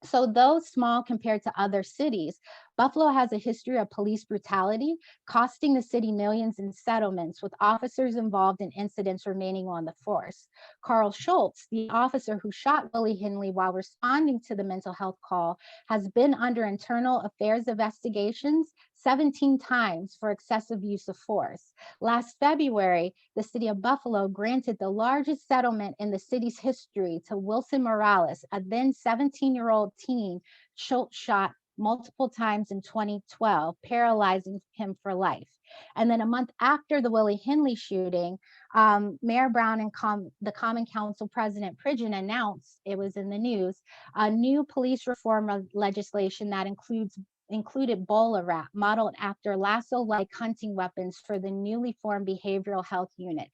So though small compared to other cities, Buffalo has a history of police brutality, costing the city millions in settlements, with officers involved in incidents remaining on the force. Carl Schultz, the officer who shot Willie Henley while responding to the mental health call, has been under internal affairs investigations 17 times for excessive use of force. Last February, the city of Buffalo granted the largest settlement in the city's history to Wilson Morales, a then 17-year-old teen Schultz shot multiple times in 2012, paralyzing him for life. And then a month after the Willie Henley shooting, Mayor Brown and the Common Council President Pridgen announced, it was in the news, a new police reform legislation that included BolaWrap, modeled after lasso-like hunting weapons for the newly formed Behavioral Health Unit.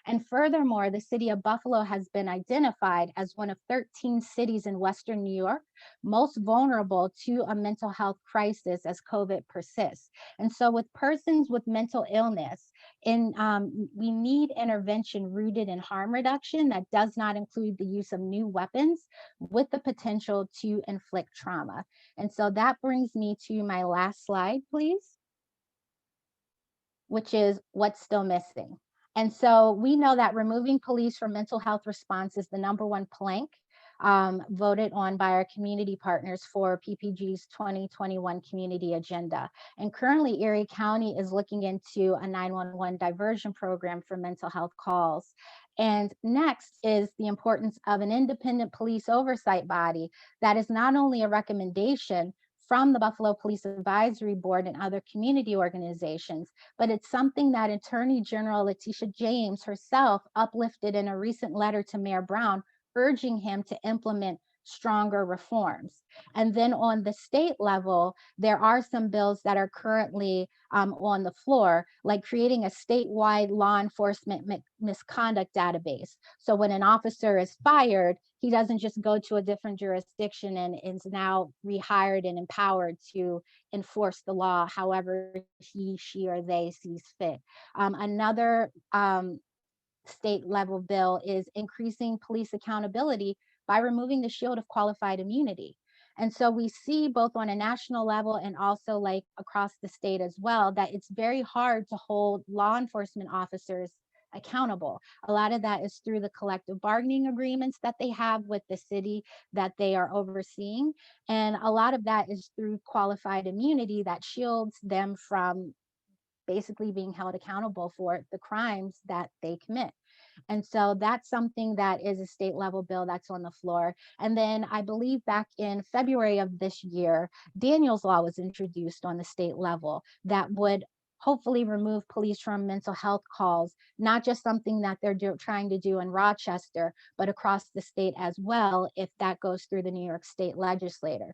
And furthermore, the city of Buffalo has been identified as one of 13 cities in Western New York most vulnerable to a mental health crisis as COVID persists. And so with persons with mental illness, we need intervention rooted in harm reduction that does not include the use of new weapons with the potential to inflict trauma. And so that brings me to my last slide, please, which is what's still missing. And so we know that removing police from mental health response is the #1 plank voted on by our community partners for PPG's 2021 community agenda. And currently Erie County is looking into a 911 diversion program for mental health calls. And next is the importance of an independent police oversight body that is not only a recommendation from the Buffalo Police Advisory Board and other community organizations, but it's something that Attorney General Letitia James herself uplifted in a recent letter to Mayor Brown, urging him to implement stronger reforms. And then on the state level, there are some bills that are currently on the floor, like creating a statewide law enforcement misconduct database. So when an officer is fired, he doesn't just go to a different jurisdiction and is now rehired and empowered to enforce the law however he, she, or they sees fit. Another state level bill is increasing police accountability by removing the shield of qualified immunity. And so we see both on a national level and also like across the state as well, that it's very hard to hold law enforcement officers accountable. A lot of that is through the collective bargaining agreements that they have with the city that they are overseeing. And a lot of that is through qualified immunity that shields them from basically being held accountable for the crimes that they commit. And so that's something that is a state level bill that's on the floor. And then I believe back in February of this year, Daniels Law was introduced on the state level that would hopefully remove police from mental health calls, not just something that they're trying to do in Rochester, but across the state as well, if that goes through the New York State legislature.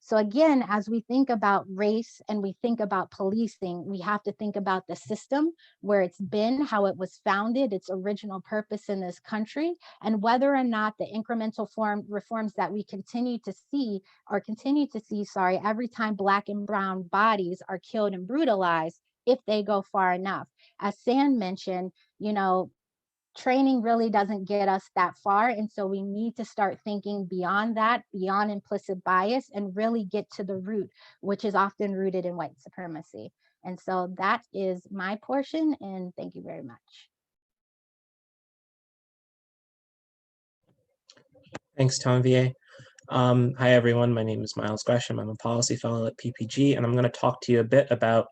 So again, as we think about race and we think about policing, we have to think about the system, where it's been, how it was founded, its original purpose in this country, and whether or not the incremental reforms that we continue to see every time Black and Brown bodies are killed and brutalized, if they go far enough. As Sam mentioned, training really doesn't get us that far. And so we need to start thinking beyond that, beyond implicit bias, and really get to the root, which is often rooted in white supremacy. And so that is my portion, and thank you very much. Thanks, Tanvie. Hi, everyone. My name is Miles Gresham. I'm a policy fellow at PPG, and I'm going to talk to you a bit about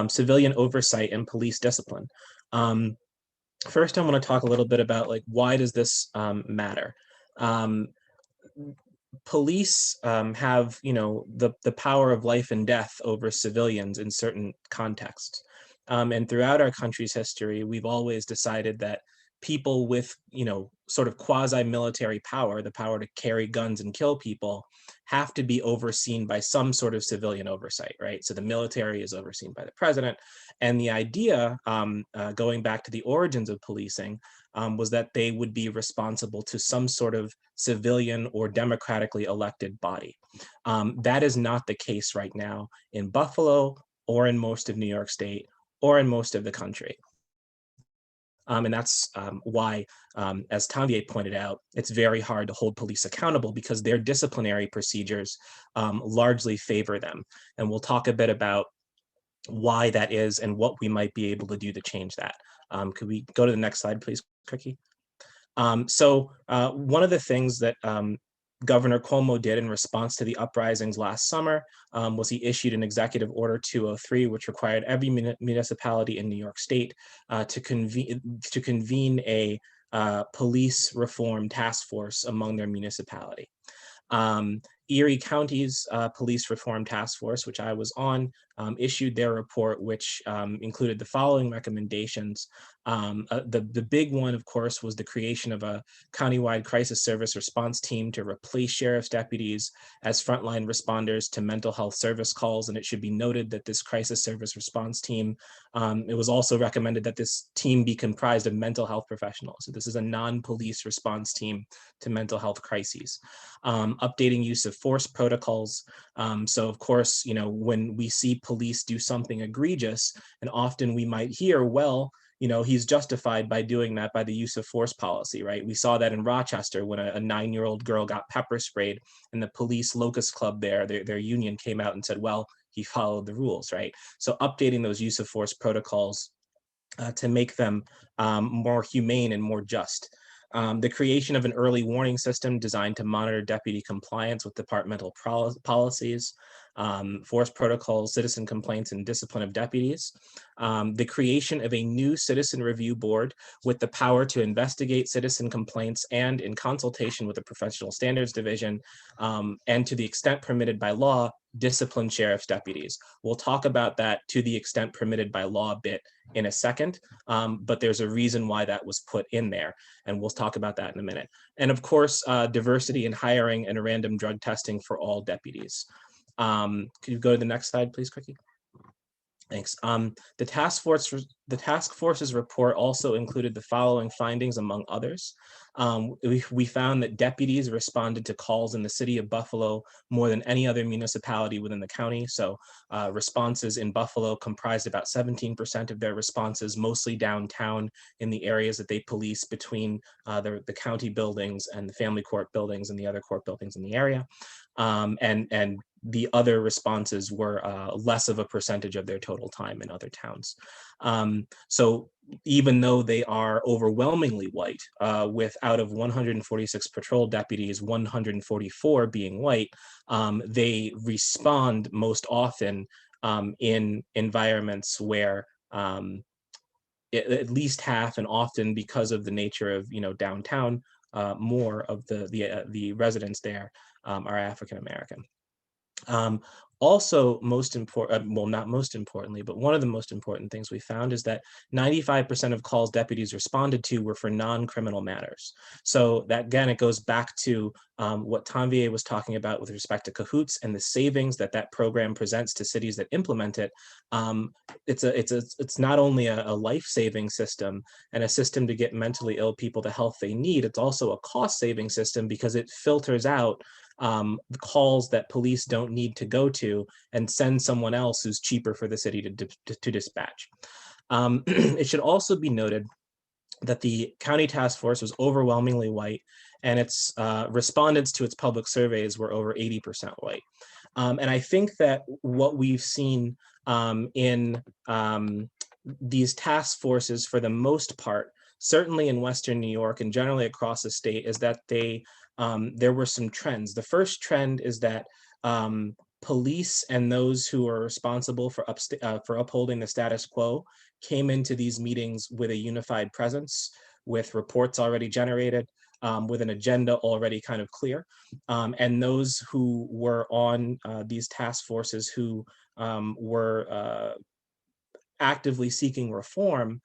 civilian oversight and police discipline. First, I want to talk a little bit about why does this matter? Police have, the power of life and death over civilians in certain contexts. And throughout our country's history, we've always decided that people with, sort of quasi-military power, the power to carry guns and kill people, have to be overseen by some sort of civilian oversight, right? So the military is overseen by the president. And the idea, going back to the origins of policing, was that they would be responsible to some sort of civilian or democratically elected body. That is not the case right now in Buffalo or in most of New York State or in most of the country. And that's why, as Tanvier pointed out, it's very hard to hold police accountable because their disciplinary procedures largely favor them. And we'll talk a bit about why that is and what we might be able to do to change that. Could we go to the next slide, please, Cricky? So one of the things that Governor Cuomo did in response to the uprisings last summer was he issued an Executive Order 203, which required every municipality in New York State to convene a police reform task force among their municipality. Erie County's Police Reform Task Force, which I was on, issued their report, which included the following recommendations. The big one, of course, was the creation of a countywide crisis service response team to replace sheriff's deputies as frontline responders to mental health service calls. And it should be noted that this crisis service response team, it was also recommended that this team be comprised of mental health professionals. So this is a non-police response team to mental health crises. Updating use of force protocols. So of course, when we see police do something egregious, and often we might hear, well, he's justified by doing that by the use of force policy, right? We saw that in Rochester when a 9-year-old girl got pepper sprayed, and the police locust club there, their union came out and said, well, he followed the rules, right? So updating those use of force protocols to make them more humane and more just. The creation of an early warning system designed to monitor deputy compliance with departmental policies, force protocols, citizen complaints, and discipline of deputies. The creation of a new citizen review board with the power to investigate citizen complaints and, in consultation with the Professional Standards Division, and to the extent permitted by law, discipline sheriff's deputies. We'll talk about that to the extent permitted by law bit in a second, but there's a reason why that was put in there, and we'll talk about that in a minute. And of course, diversity in hiring and random drug testing for all deputies. Could you go to the next slide, please, Cricky? Thanks. The task force's report also included the following findings, among others. We found that deputies responded to calls in the city of Buffalo more than any other municipality within the county. So responses in Buffalo comprised about 17% of their responses, mostly downtown in the areas that they police between the county buildings and the family court buildings and the other court buildings in the area. And the other responses were less of a percentage of their total time in other towns. So even though they are overwhelmingly white, with out of 146 patrol deputies, 144 being white, they respond most often in environments where at least half, and often because of the nature of downtown, more of the residents there are African American. Also, most important, well, not most importantly, but one of the most important things we found is that 95% of calls deputies responded to were for non-criminal matters. So that, again, it goes back to what Tanvier was talking about with respect to CAHOOTS and the savings that program presents to cities that implement it. It's not only a life-saving system and a system to get mentally ill people the help they need, it's also a cost-saving system because it filters out the calls that police don't need to go to and send someone else who's cheaper for the city to dispatch. It should also be noted that the county task force was overwhelmingly white, and its respondents to its public surveys were over 80% white. And I think that what we've seen in these task forces, for the most part, certainly in Western New York and generally across the state, is that there were some trends. The first trend is that police and those who are responsible for upholding the status quo came into these meetings with a unified presence, with reports already generated, with an agenda already kind of clear. And those who were on these task forces who were actively seeking reform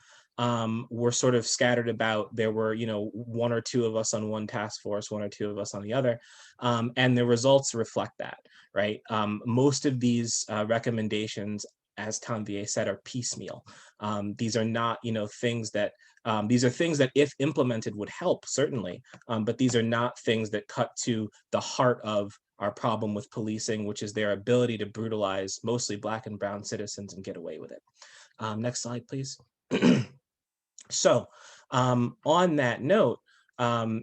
were sort of scattered about. There were, one or two of us on one task force, one or two of us on the other, and the results reflect that, right? Most of these recommendations, as Tanvier said, are piecemeal. These are not, things that, these are things that if implemented would help, certainly, but these are not things that cut to the heart of our problem with policing, which is their ability to brutalize mostly Black and brown citizens and get away with it. Next slide, please. So on that note,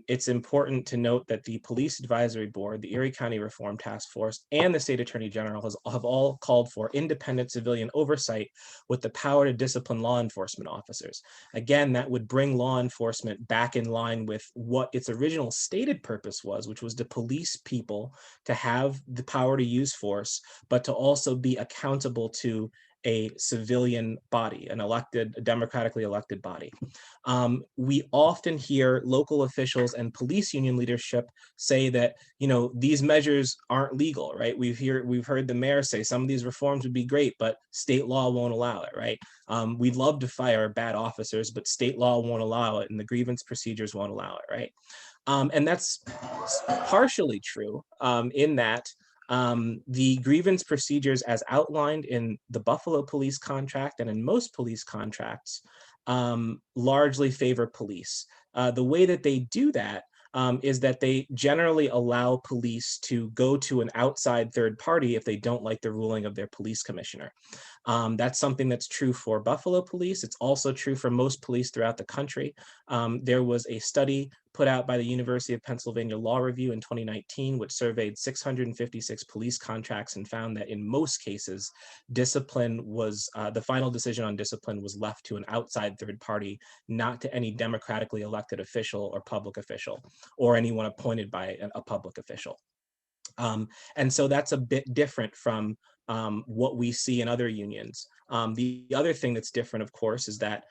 it's important to note that the Police Advisory Board, the Erie County Reform Task Force, and the State Attorney General have all called for independent civilian oversight with the power to discipline law enforcement officers. Again, that would bring law enforcement back in line with what its original stated purpose was, which was to police people, to have the power to use force, but to also be accountable to a civilian body, a democratically elected body. We often hear local officials and police union leadership say that, these measures aren't legal, right? We've heard the mayor say some of these reforms would be great, but state law won't allow it, right? We'd love to fire bad officers, but state law won't allow it, and the grievance procedures won't allow it, right? And that's partially true in that the grievance procedures as outlined in the Buffalo police contract and in most police contracts largely favor police. The way that they do that is that they generally allow police to go to an outside third party if they don't like the ruling of their police commissioner. That's something that's true for Buffalo police. It's also true for most police throughout the country. There was a study put out by the University of Pennsylvania Law Review in 2019, which surveyed 656 police contracts and found that in most cases, discipline was, the final decision on discipline was left to an outside third party, not to any democratically elected official or public official, or anyone appointed by a public official. And so that's a bit different from what we see in other unions. The other thing that's different, of course, is that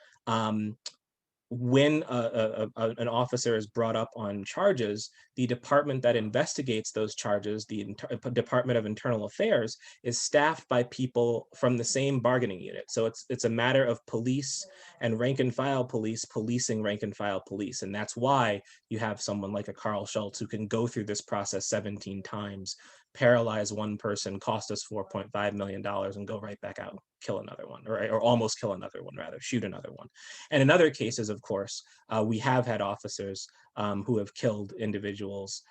when an officer is brought up on charges, the department that investigates those charges, the Department of Internal Affairs, is staffed by people from the same bargaining unit. So it's a matter of police and rank and file police policing rank and file police. And that's why you have someone like a Carl Schultz who can go through this process 17 times, paralyze one person, cost us $4.5 million, and go right back out, kill another one, or almost kill another one, rather, shoot another one. And in other cases, of course, we have had officers who have killed individuals,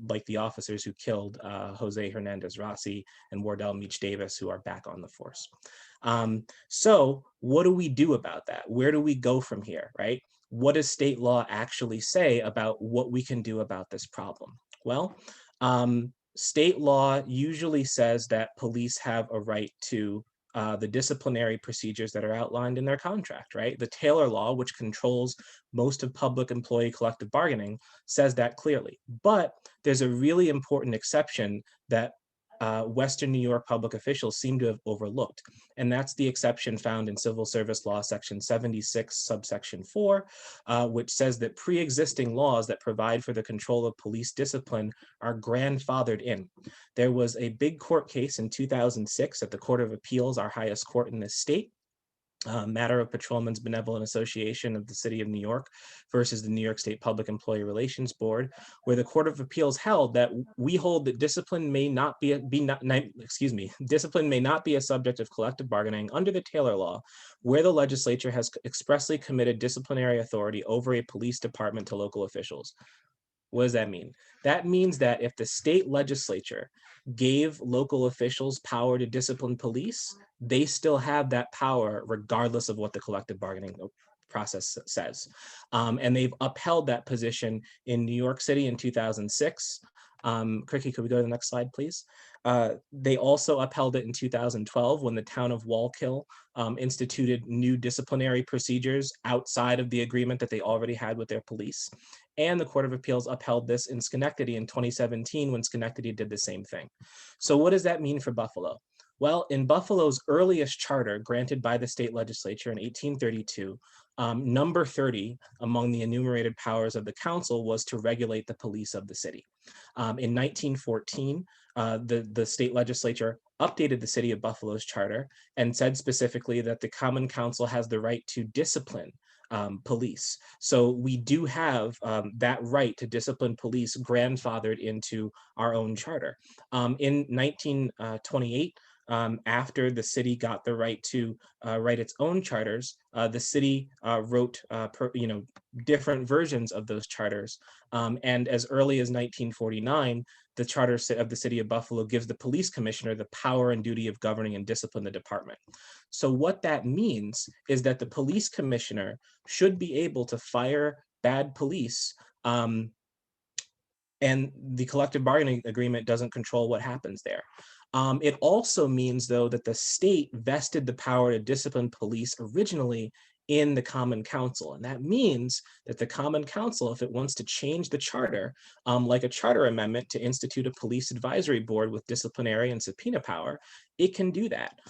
like the officers who killed Jose Hernandez Rossi and Wardell Meach Davis, who are back on the force. So what do we do about that? Where do we go from here, right? What does state law actually say about what we can do about this problem? Well, state law usually says that police have a right to the disciplinary procedures that are outlined in their contract, right? The Taylor Law, which controls most of public employee collective bargaining, says that clearly. But there's a really important exception that Western New York public officials seem to have overlooked. And that's the exception found in Civil Service Law, Section 76, subsection 4, which says that pre-existing laws that provide for the control of police discipline are grandfathered in. There was a big court case in 2006 at the Court of Appeals, our highest court in this state, matter of Patrolmen's Benevolent Association of the City of New York versus the New York State Public Employee Relations Board, where the Court of Appeals held that we hold that discipline may not be a subject of collective bargaining under the Taylor Law, where the legislature has expressly committed disciplinary authority over a police department to local officials. What does that mean? That means that if the state legislature gave local officials power to discipline police, they still have that power regardless of what the collective bargaining process says. And they've upheld that position in New York City in 2006. Cricky, could we go to the next slide, please? They also upheld it in 2012 when the town of Wallkill instituted new disciplinary procedures outside of the agreement that they already had with their police. And the Court of Appeals upheld this in Schenectady in 2017 when Schenectady did the same thing. So what does that mean for Buffalo? Well, in Buffalo's earliest charter granted by the state legislature in 1832, Number 30 among the enumerated powers of the council was to regulate the police of the city. In 1914, the state legislature updated the city of Buffalo's charter and said specifically that the Common Council has the right to discipline police. So we do have that right to discipline police grandfathered into our own charter. In 1928, after the city got the right to write its own charters, the city wrote different versions of those charters. And as early as 1949, the charter of the city of Buffalo gives the police commissioner the power and duty of governing and discipline the department. So what that means is that the police commissioner should be able to fire bad police, and the collective bargaining agreement doesn't control what happens there. It also means, though, that the state vested the power to discipline police originally in the Common Council. And that means that the Common Council, if it wants to change the charter, like a charter amendment to institute a police advisory board with disciplinary and subpoena power, it can do that.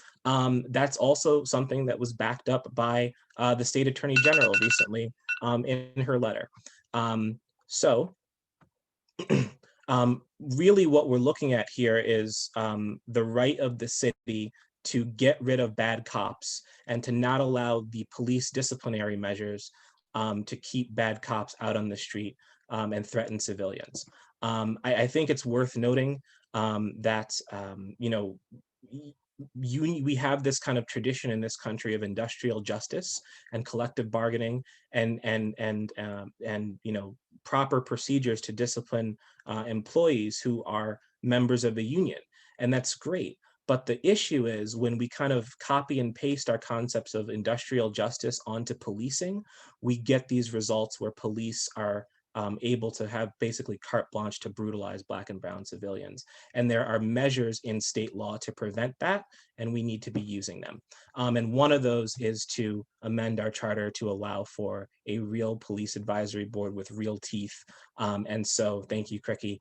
That's also something that was backed up by the state attorney general recently in her letter. Really what we're looking at here is the right of the city to get rid of bad cops and to not allow the police disciplinary measures to keep bad cops out on the street and threaten civilians. I think it's worth noting that, we have this kind of tradition in this country of industrial justice and collective bargaining and proper procedures to discipline employees who are members of the union. And that's great. But the issue is when we kind of copy and paste our concepts of industrial justice onto policing, we get these results where police are able to have basically carte blanche to brutalize Black and brown civilians. And there are measures in state law to prevent that, and we need to be using them. And one of those is to amend our charter to allow for a real police advisory board with real teeth. And so thank you, Cricky.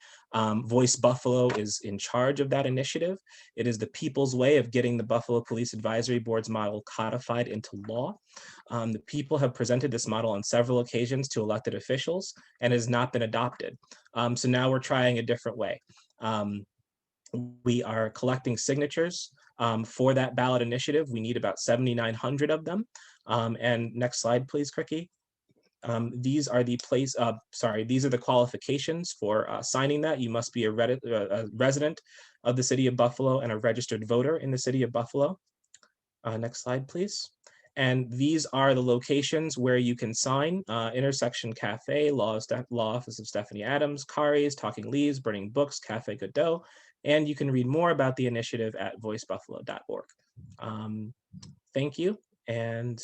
Voice Buffalo is in charge of that initiative. It is the people's way of getting the Buffalo Police Advisory Board's model codified into law. The people have presented this model on several occasions to elected officials and has not been adopted. So now we're trying a different way. We are collecting signatures for that ballot initiative. We need about 7,900 of them. And next slide, please, Cricky. These are the these are the qualifications for signing that. You must be a resident of the city of Buffalo and a registered voter in the city of Buffalo. Next slide, please. And these are the locations where you can sign: Intersection Cafe, Law Office of Stephanie Adams, Kari's, Talking Leaves, Burning Books, Cafe Godot. And you can read more about the initiative at voicebuffalo.org. Thank you. And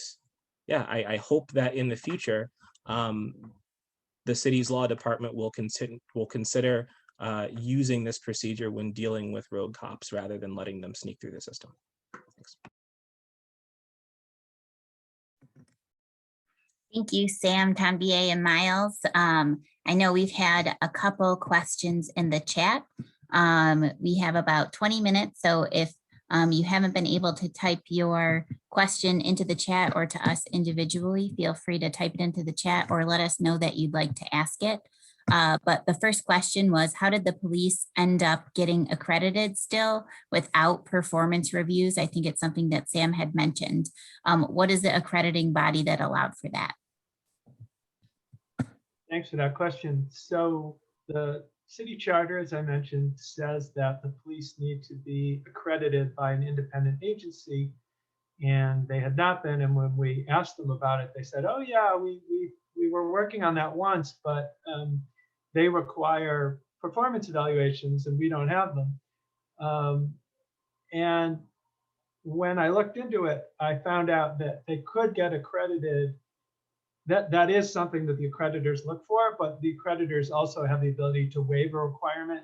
yeah, I hope that in the future, the city's law department will consider using this procedure when dealing with rogue cops rather than letting them sneak through the system. Thanks. Thank you, Sam, Tanvier, and Miles. I know we've had a couple questions in the chat. We have about 20 minutes, so if you haven't been able to type your question into the chat or to us individually, feel free to type it into the chat or let us know that you'd like to ask it. But the first question was, how did the police end up getting accredited still without performance reviews? I think it's something that Sam had mentioned. What is the accrediting body that allowed for that? Thanks for that question. So the city charter, as I mentioned, says that the police need to be accredited by an independent agency, and they had not been. And when we asked them about it, they said, oh yeah, we were working on that once, but they require performance evaluations and we don't have them. And when I looked into it, I found out that they could get accredited. That is something that the accreditors look for, but the accreditors also have the ability to waive a requirement,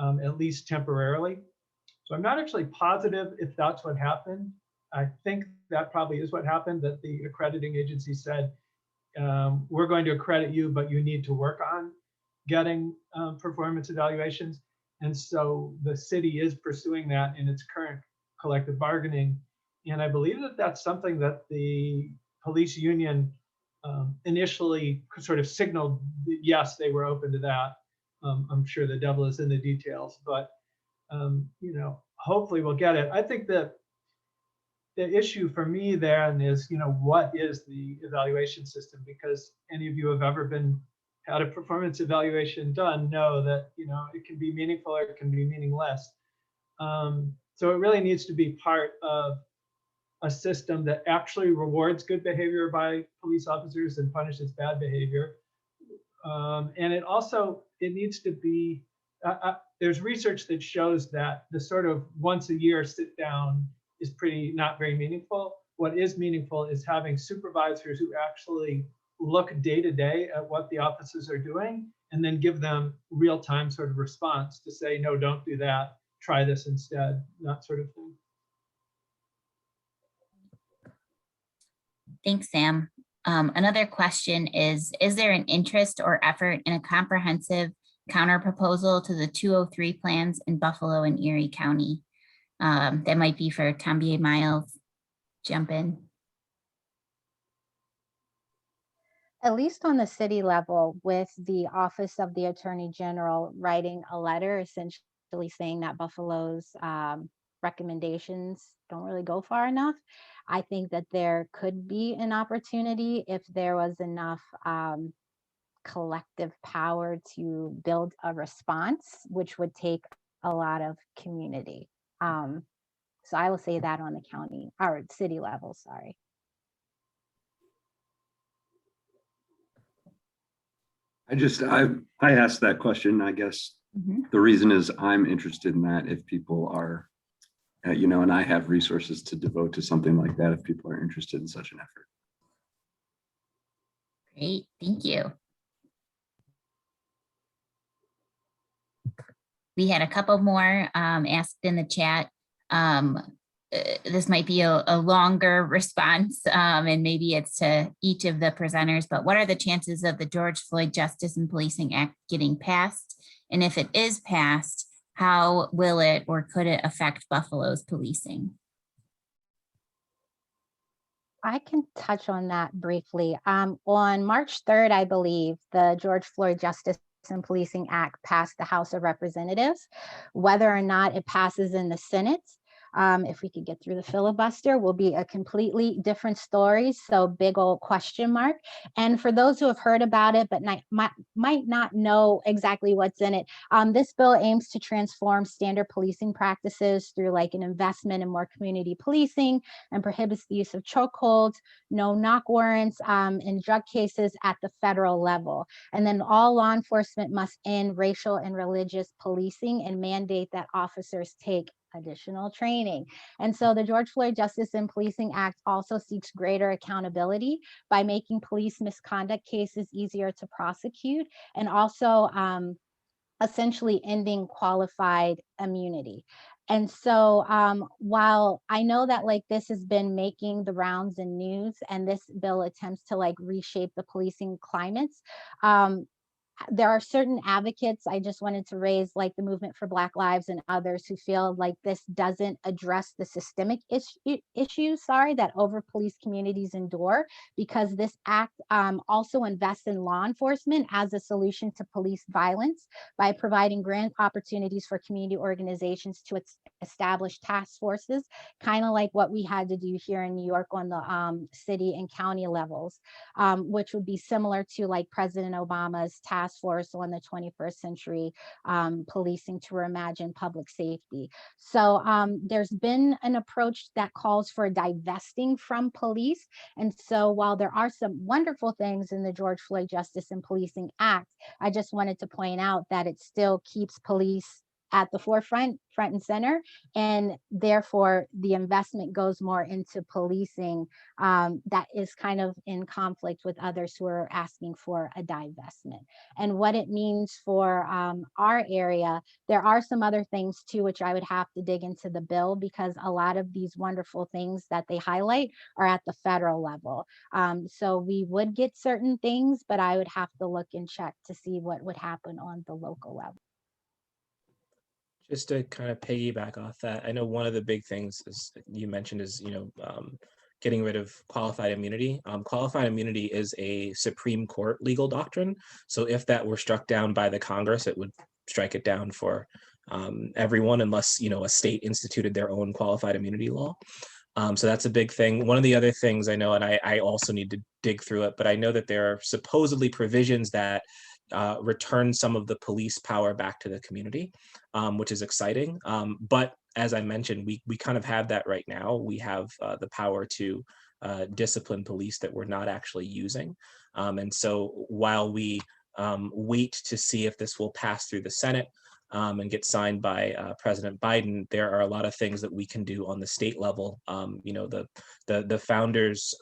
at least temporarily. So I'm not actually positive if that's what happened. I think that probably is what happened, that the accrediting agency said, we're going to accredit you, but you need to work on getting performance evaluations. And so the city is pursuing that in its current collective bargaining. And I believe that that's something that the police union initially sort of signaled that, yes, they were open to that. I'm sure the devil is in the details, but you know, hopefully we'll get it. I think that the issue for me then is, you know, what is the evaluation system? Because any of you have ever had a performance evaluation done know that, you know, it can be meaningful or it can be meaningless. So it really needs to be part of a system that actually rewards good behavior by police officers and punishes bad behavior. And it needs to be, there's research that shows that the sort of once a year sit down is not very meaningful. What is meaningful is having supervisors who actually look day to day at what the officers are doing and then give them real time sort of response to say, no, don't do that, try this instead, that sort of thing. Thanks, Sam. Another question is there an interest or effort in a comprehensive counter proposal to the 203 plans in Buffalo and Erie County? That might be for Tambier Miles. Jump in. At least on the city level, with the Office of the Attorney General writing a letter essentially saying that Buffalo's recommendations don't really go far enough, I think that there could be an opportunity if there was enough collective power to build a response, which would take a lot of community. So I will say that on the county or city level, sorry. I asked that question. I guess the reason is I'm interested in that. If people are, you know, and I have resources to devote to something like that, if people are interested in such an effort. Great, thank you. We had a couple more asked in the chat. This might be a longer response and maybe it's to each of the presenters, but what are the chances of the George Floyd Justice and Policing Act getting passed? And if it is passed, how will it or could it affect Buffalo's policing? I can touch on that briefly. On March 3rd, I believe, the George Floyd Justice and Policing Act passed the House of Representatives. Whether or not it passes in the Senate, if we could get through the filibuster, will be a completely different story. So big old question mark. And for those who have heard about it, but might not know exactly what's in it, this bill aims to transform standard policing practices through like an investment in more community policing and prohibits the use of chokeholds, no knock warrants in drug cases at the federal level. And then all law enforcement must end racial and religious policing and mandate that officers take additional training. And so the George Floyd Justice and Policing Act also seeks greater accountability by making police misconduct cases easier to prosecute and also essentially ending qualified immunity. And so while I know that like this has been making the rounds in news and this bill attempts to like reshape the policing climates, there are certain advocates, I just wanted to raise like the Movement for Black Lives and others who feel like this doesn't address the systemic issues, that over police communities endure, because this act also invests in law enforcement as a solution to police violence by providing grant opportunities for community organizations to establish task forces, kind of like what we had to do here in New York on the city and county levels, which would be similar to like President Obama's task force on the 21st century policing to reimagine public safety. So there's been an approach that calls for divesting from police. And so while there are some wonderful things in the George Floyd Justice and Policing Act, I just wanted to point out that it still keeps police at the forefront, front and center, and therefore the investment goes more into policing that is kind of in conflict with others who are asking for a divestment. And what it means for our area, there are some other things too, which I would have to dig into the bill, because a lot of these wonderful things that they highlight are at the federal level. So we would get certain things, but I would have to look and check to see what would happen on the local level. Just to kind of piggyback off that, I know one of the big things is you mentioned is, getting rid of qualified immunity. Qualified immunity is a Supreme Court legal doctrine. So if that were struck down by the Congress, it would strike it down for everyone, unless, you know, a state instituted their own qualified immunity law. So that's a big thing. One of the other things I know, and I also need to dig through it, but I know that there are supposedly provisions that return some of the police power back to the community, which is exciting. But as I mentioned, we kind of have that right now. We have the power to discipline police that we're not actually using. And so while we wait to see if this will pass through the Senate and get signed by President Biden, there are a lot of things that we can do on the state level. You know, the founders,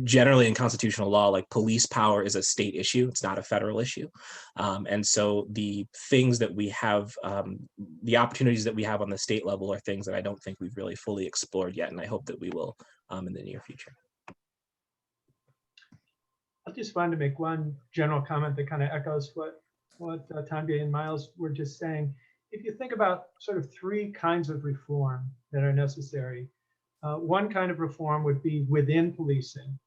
generally in constitutional law, like police power is a state issue. It's not a federal issue. And so the things that we have, the opportunities that we have on the state level are things that I don't think we've really fully explored yet. And I hope that we will in the near future. I just wanted to make one general comment that kind of echoes what Tanvi and Miles were just saying. If you think about sort of three kinds of reform that are necessary, one kind of reform would be within policing,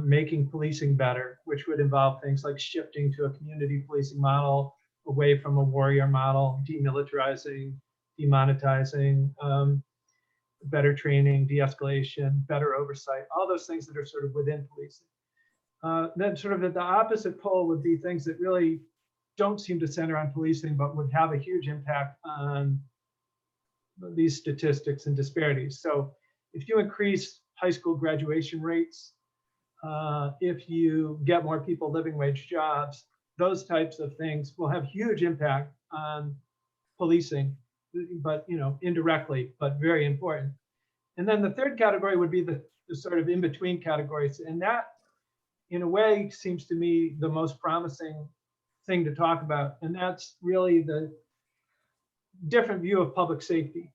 making policing better, which would involve things like shifting to a community policing model, away from a warrior model, demilitarizing, demonetizing, better training, de-escalation, better oversight, all those things that are sort of within policing. Then sort of at the opposite pole would be things that really don't seem to center on policing, but would have a huge impact on these statistics and disparities. So if you increase high school graduation rates, if you get more people living wage jobs, those types of things will have huge impact on policing, but indirectly, but very important. And then the third category would be the sort of in-between categories. And that, in a way, seems to me the most promising thing to talk about. And that's really the different view of public safety.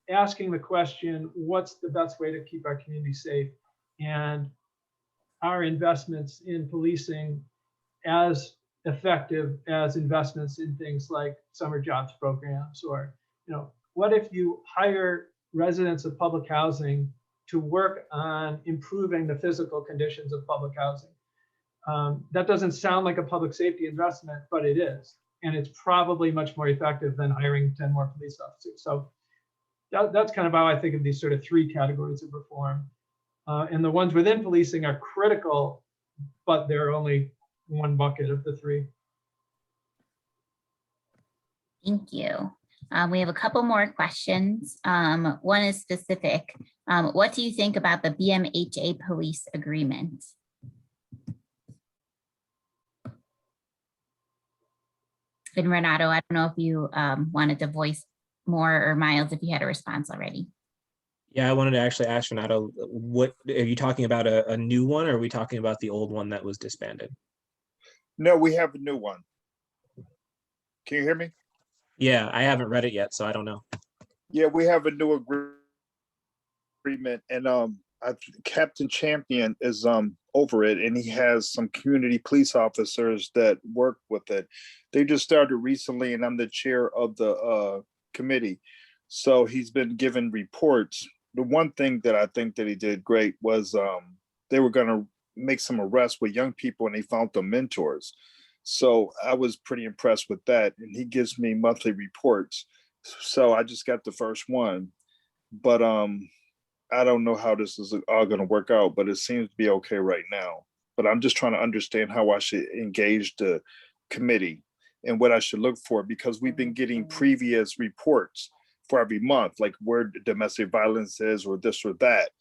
Asking the question, what's the best way to keep our community safe? And our investments in policing as effective as investments in things like summer jobs programs, or, what if you hire residents of public housing to work on improving the physical conditions of public housing? That doesn't sound like a public safety investment, but it is. And it's probably much more effective than hiring 10 more police officers. So that's kind of how I think of these sort of three categories of reform. And the ones within policing are critical, but they're only one bucket of the three. Thank you. We have a couple more questions. One is specific. What do you think about the BMHA police agreement? And Renato, I don't know if you wanted to voice more, or Miles, if you had a response already. Yeah, I wanted to actually ask Renato, what are you talking about, a new one, or are we talking about the old one that was disbanded? No, we have a new one. Can you hear me? Yeah, I haven't read it yet, so I don't know. Yeah, we have a new agreement, and Captain Champion is over it, and he has some community police officers that work with it. They just started recently, and I'm the chair of the committee. So he's been given reports. The one thing that I think that he did great was they were going to make some arrests with young people, and they found them mentors. So I was pretty impressed with that. And he gives me monthly reports. So I just got the first one, but I don't know how this is all going to work out, but it seems to be okay right now. But I'm just trying to understand how I should engage the committee and what I should look for, because we've been getting previous reports for every month, like where domestic violence is or this or that.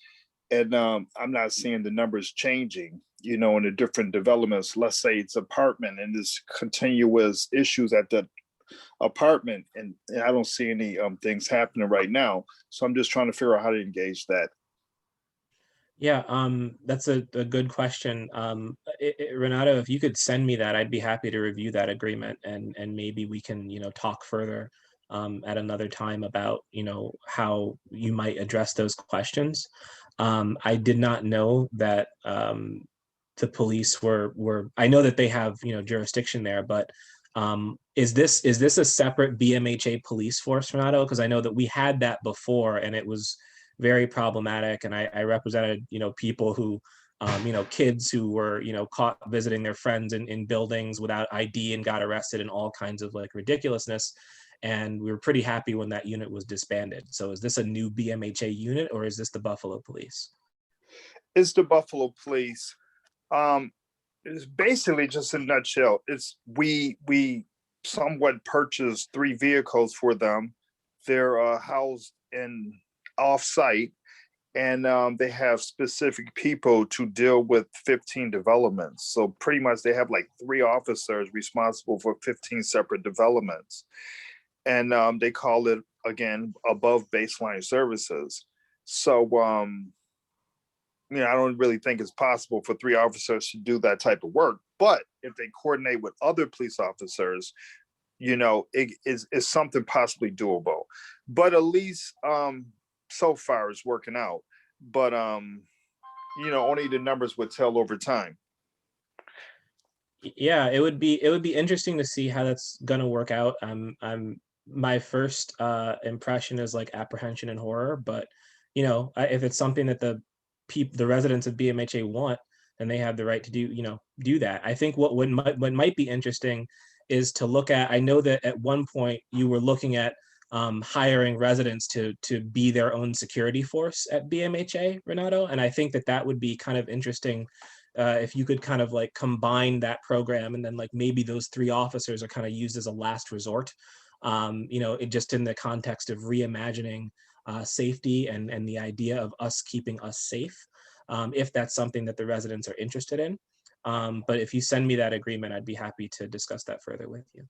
And I'm not seeing the numbers changing, in the different developments. Let's say it's apartment and there's continuous issues at the apartment, and I don't see any things happening right now. So I'm just trying to figure out how to engage that. Yeah, that's a good question. Renato, if you could send me that, I'd be happy to review that agreement, and maybe we can, talk further at another time about, how you might address those questions. I did not know that the police were, I know that they have, jurisdiction there, but is this a separate BMHA police force, Renato? Because I know that we had that before, and it was very problematic. And I represented, people who, kids who were, caught visiting their friends in buildings without ID and got arrested and all kinds of like ridiculousness. And we were pretty happy when that unit was disbanded. So is this a new BMHA unit or is this the Buffalo Police? It's the Buffalo Police. It's basically just in a nutshell. It's we somewhat purchased 3 vehicles for them. They're housed in off-site, and they have specific people to deal with 15 developments. So pretty much they have like 3 officers responsible for 15 separate developments. And they call it, again, above baseline services. So, I don't really think it's possible for 3 officers to do that type of work. But if they coordinate with other police officers, it is something possibly doable. But at least so far it's working out. But only the numbers would tell over time. Yeah, it would be interesting to see how that's gonna work out. My first impression is like apprehension and horror, but if it's something that the residents of BMHA want, then they have the right to do that. I think what might be interesting is to look at, I know that at one point you were looking at hiring residents to be their own security force at BMHA, Renato, and I think that would be kind of interesting if you could kind of like combine that program, and then like maybe those 3 officers are kind of used as a last resort, just in the context of reimagining safety and the idea of us keeping us safe, if that's something that the residents are interested in. But if you send me that agreement, I'd be happy to discuss that further with you.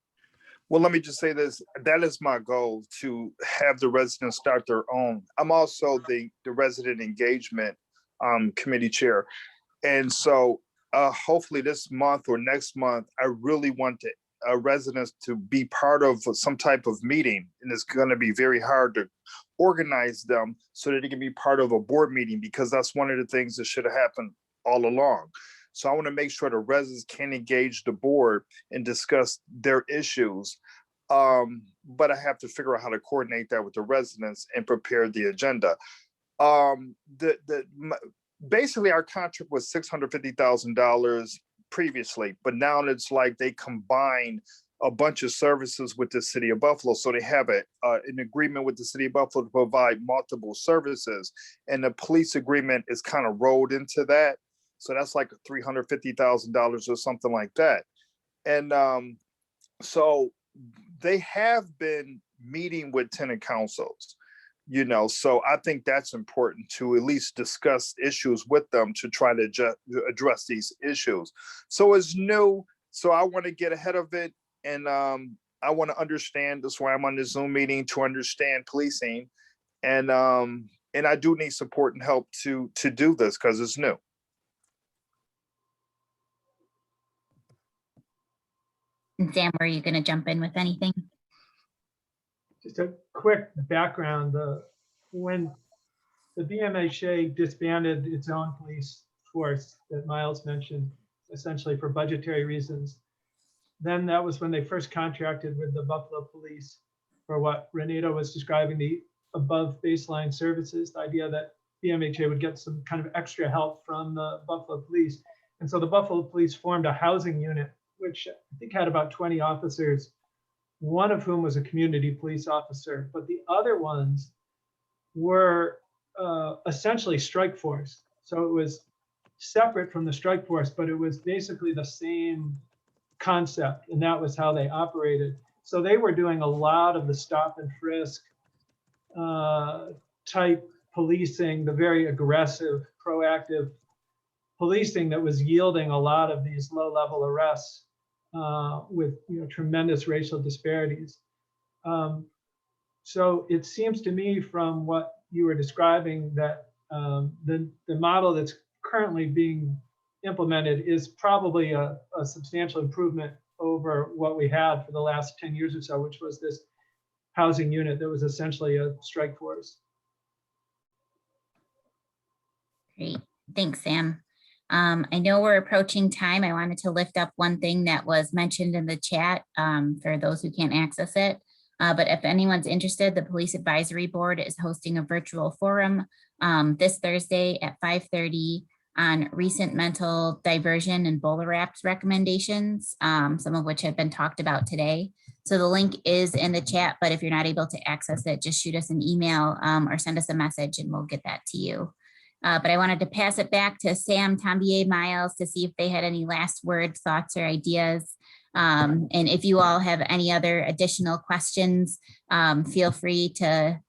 Well, let me just say this. That is my goal, to have the residents start their own. I'm also the resident engagement committee chair. And so hopefully this month or next month, I really want residents to be part of some type of meeting. And it's going to be very hard to organize them so that they can be part of a board meeting, because that's one of the things that should have happened all along. So I want to make sure the residents can engage the board and discuss their issues. But I have to figure out how to coordinate that with the residents and prepare the agenda. Basically, our contract was $650,000 previously, but now it's like they combine a bunch of services with the city of Buffalo. So they have an agreement with the city of Buffalo to provide multiple services, and the police agreement is kind of rolled into that. So that's like $350,000 or something like that. And so they have been meeting with tenant councils, so I think that's important to at least discuss issues with them to try to address these issues. So it's new. So I want to get ahead of it. And I want to understand. That's why I'm on this Zoom meeting, to understand policing. And I do need support and help to do this, because it's new. And Sam, were you going to jump in with anything? Just a quick background. When the BMHA disbanded its own police force that Miles mentioned, essentially for budgetary reasons, then that was when they first contracted with the Buffalo Police for what Renato was describing, the above baseline services, the idea that BMHA would get some kind of extra help from the Buffalo Police. And so the Buffalo Police formed a housing unit, which I think had about 20 officers, one of whom was a community police officer, but the other ones were essentially strike force. So it was separate from the strike force, but it was basically the same concept, and that was how they operated. So they were doing a lot of the stop and frisk type policing, the very aggressive, proactive policing that was yielding a lot of these low-level arrests with tremendous racial disparities. So it seems to me from what you were describing that the model that's currently being implemented is probably a substantial improvement over what we had for the last 10 years or so, which was this housing unit that was essentially a strike force. Great, thanks, Sam. I know we're approaching time. I wanted to lift up one thing that was mentioned in the chat for those who can't access it. But if anyone's interested, the Police Advisory Board is hosting a virtual forum this Thursday at 5:30 on recent mental diversion and BolaWraps recommendations, some of which have been talked about today. So the link is in the chat, but if you're not able to access it, just shoot us an email or send us a message and we'll get that to you. But I wanted to pass it back to Sam, Tambier, Miles to see if they had any last words, thoughts, or ideas. And if you all have any other additional questions, feel free to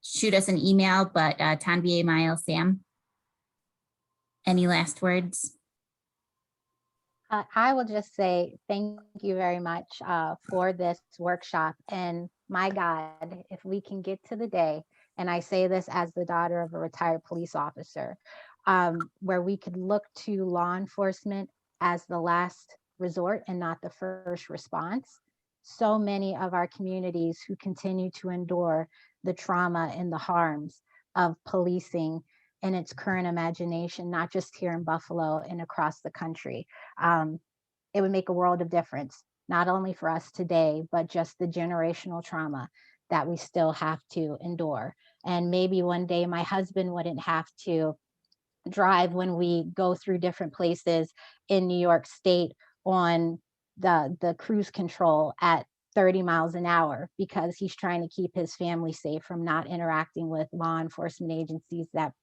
shoot us an email, but Tanvier, Miles, Sam, any last words? I will just say thank you very much for this workshop. And my God, if we can get to the day, and I say this as the daughter of a retired police officer, where we could look to law enforcement as the last resort and not the first response. So many of our communities who continue to endure the trauma and the harms of policing in its current imagination, not just here in Buffalo and across the country. It would make a world of difference, not only for us today, but just the generational trauma that we still have to endure. And maybe one day my husband wouldn't have to drive when we go through different places in New York State on the cruise control at 30 miles an hour because he's trying to keep his family safe from not interacting with law enforcement agencies that,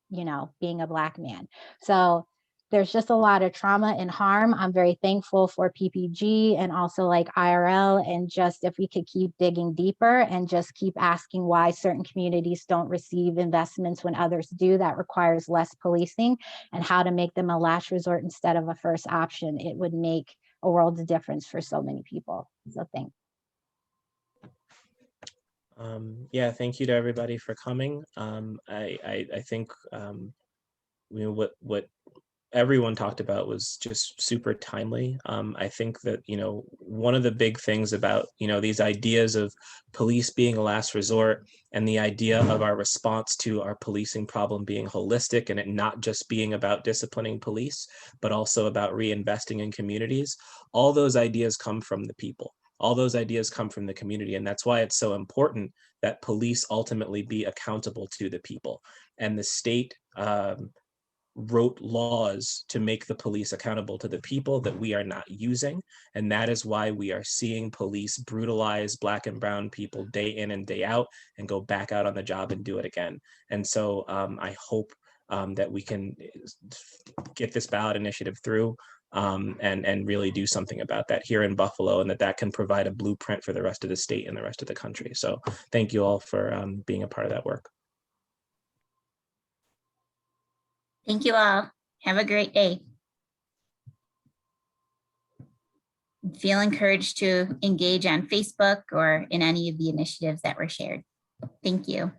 you know, being a Black man. So there's just a lot of trauma and harm. I'm very thankful for PPG and also like IRL, and just if we could keep digging deeper and just keep asking why certain communities don't receive investments when others do, that requires less policing, and how to make them a last resort instead of a first option. It would make a world of difference for so many people. So thanks. Yeah, thank you to everybody for coming. I think what everyone talked about was just super timely. I think that, one of the big things about, these ideas of police being a last resort and the idea of our response to our policing problem being holistic and it not just being about disciplining police, but also about reinvesting in communities, all those ideas come from the people. All those ideas come from the community. And that's why it's so important that police ultimately be accountable to the people. And the state wrote laws to make the police accountable to the people that we are not using. And that is why we are seeing police brutalize Black and brown people day in and day out and go back out on the job and do it again. And so I hope that we can get this ballot initiative through and really do something about that here in Buffalo, and that can provide a blueprint for the rest of the state and the rest of the country. So thank you all for being a part of that work. Thank you all. Have a great day. Feel encouraged to engage on Facebook or in any of the initiatives that were shared. Thank you.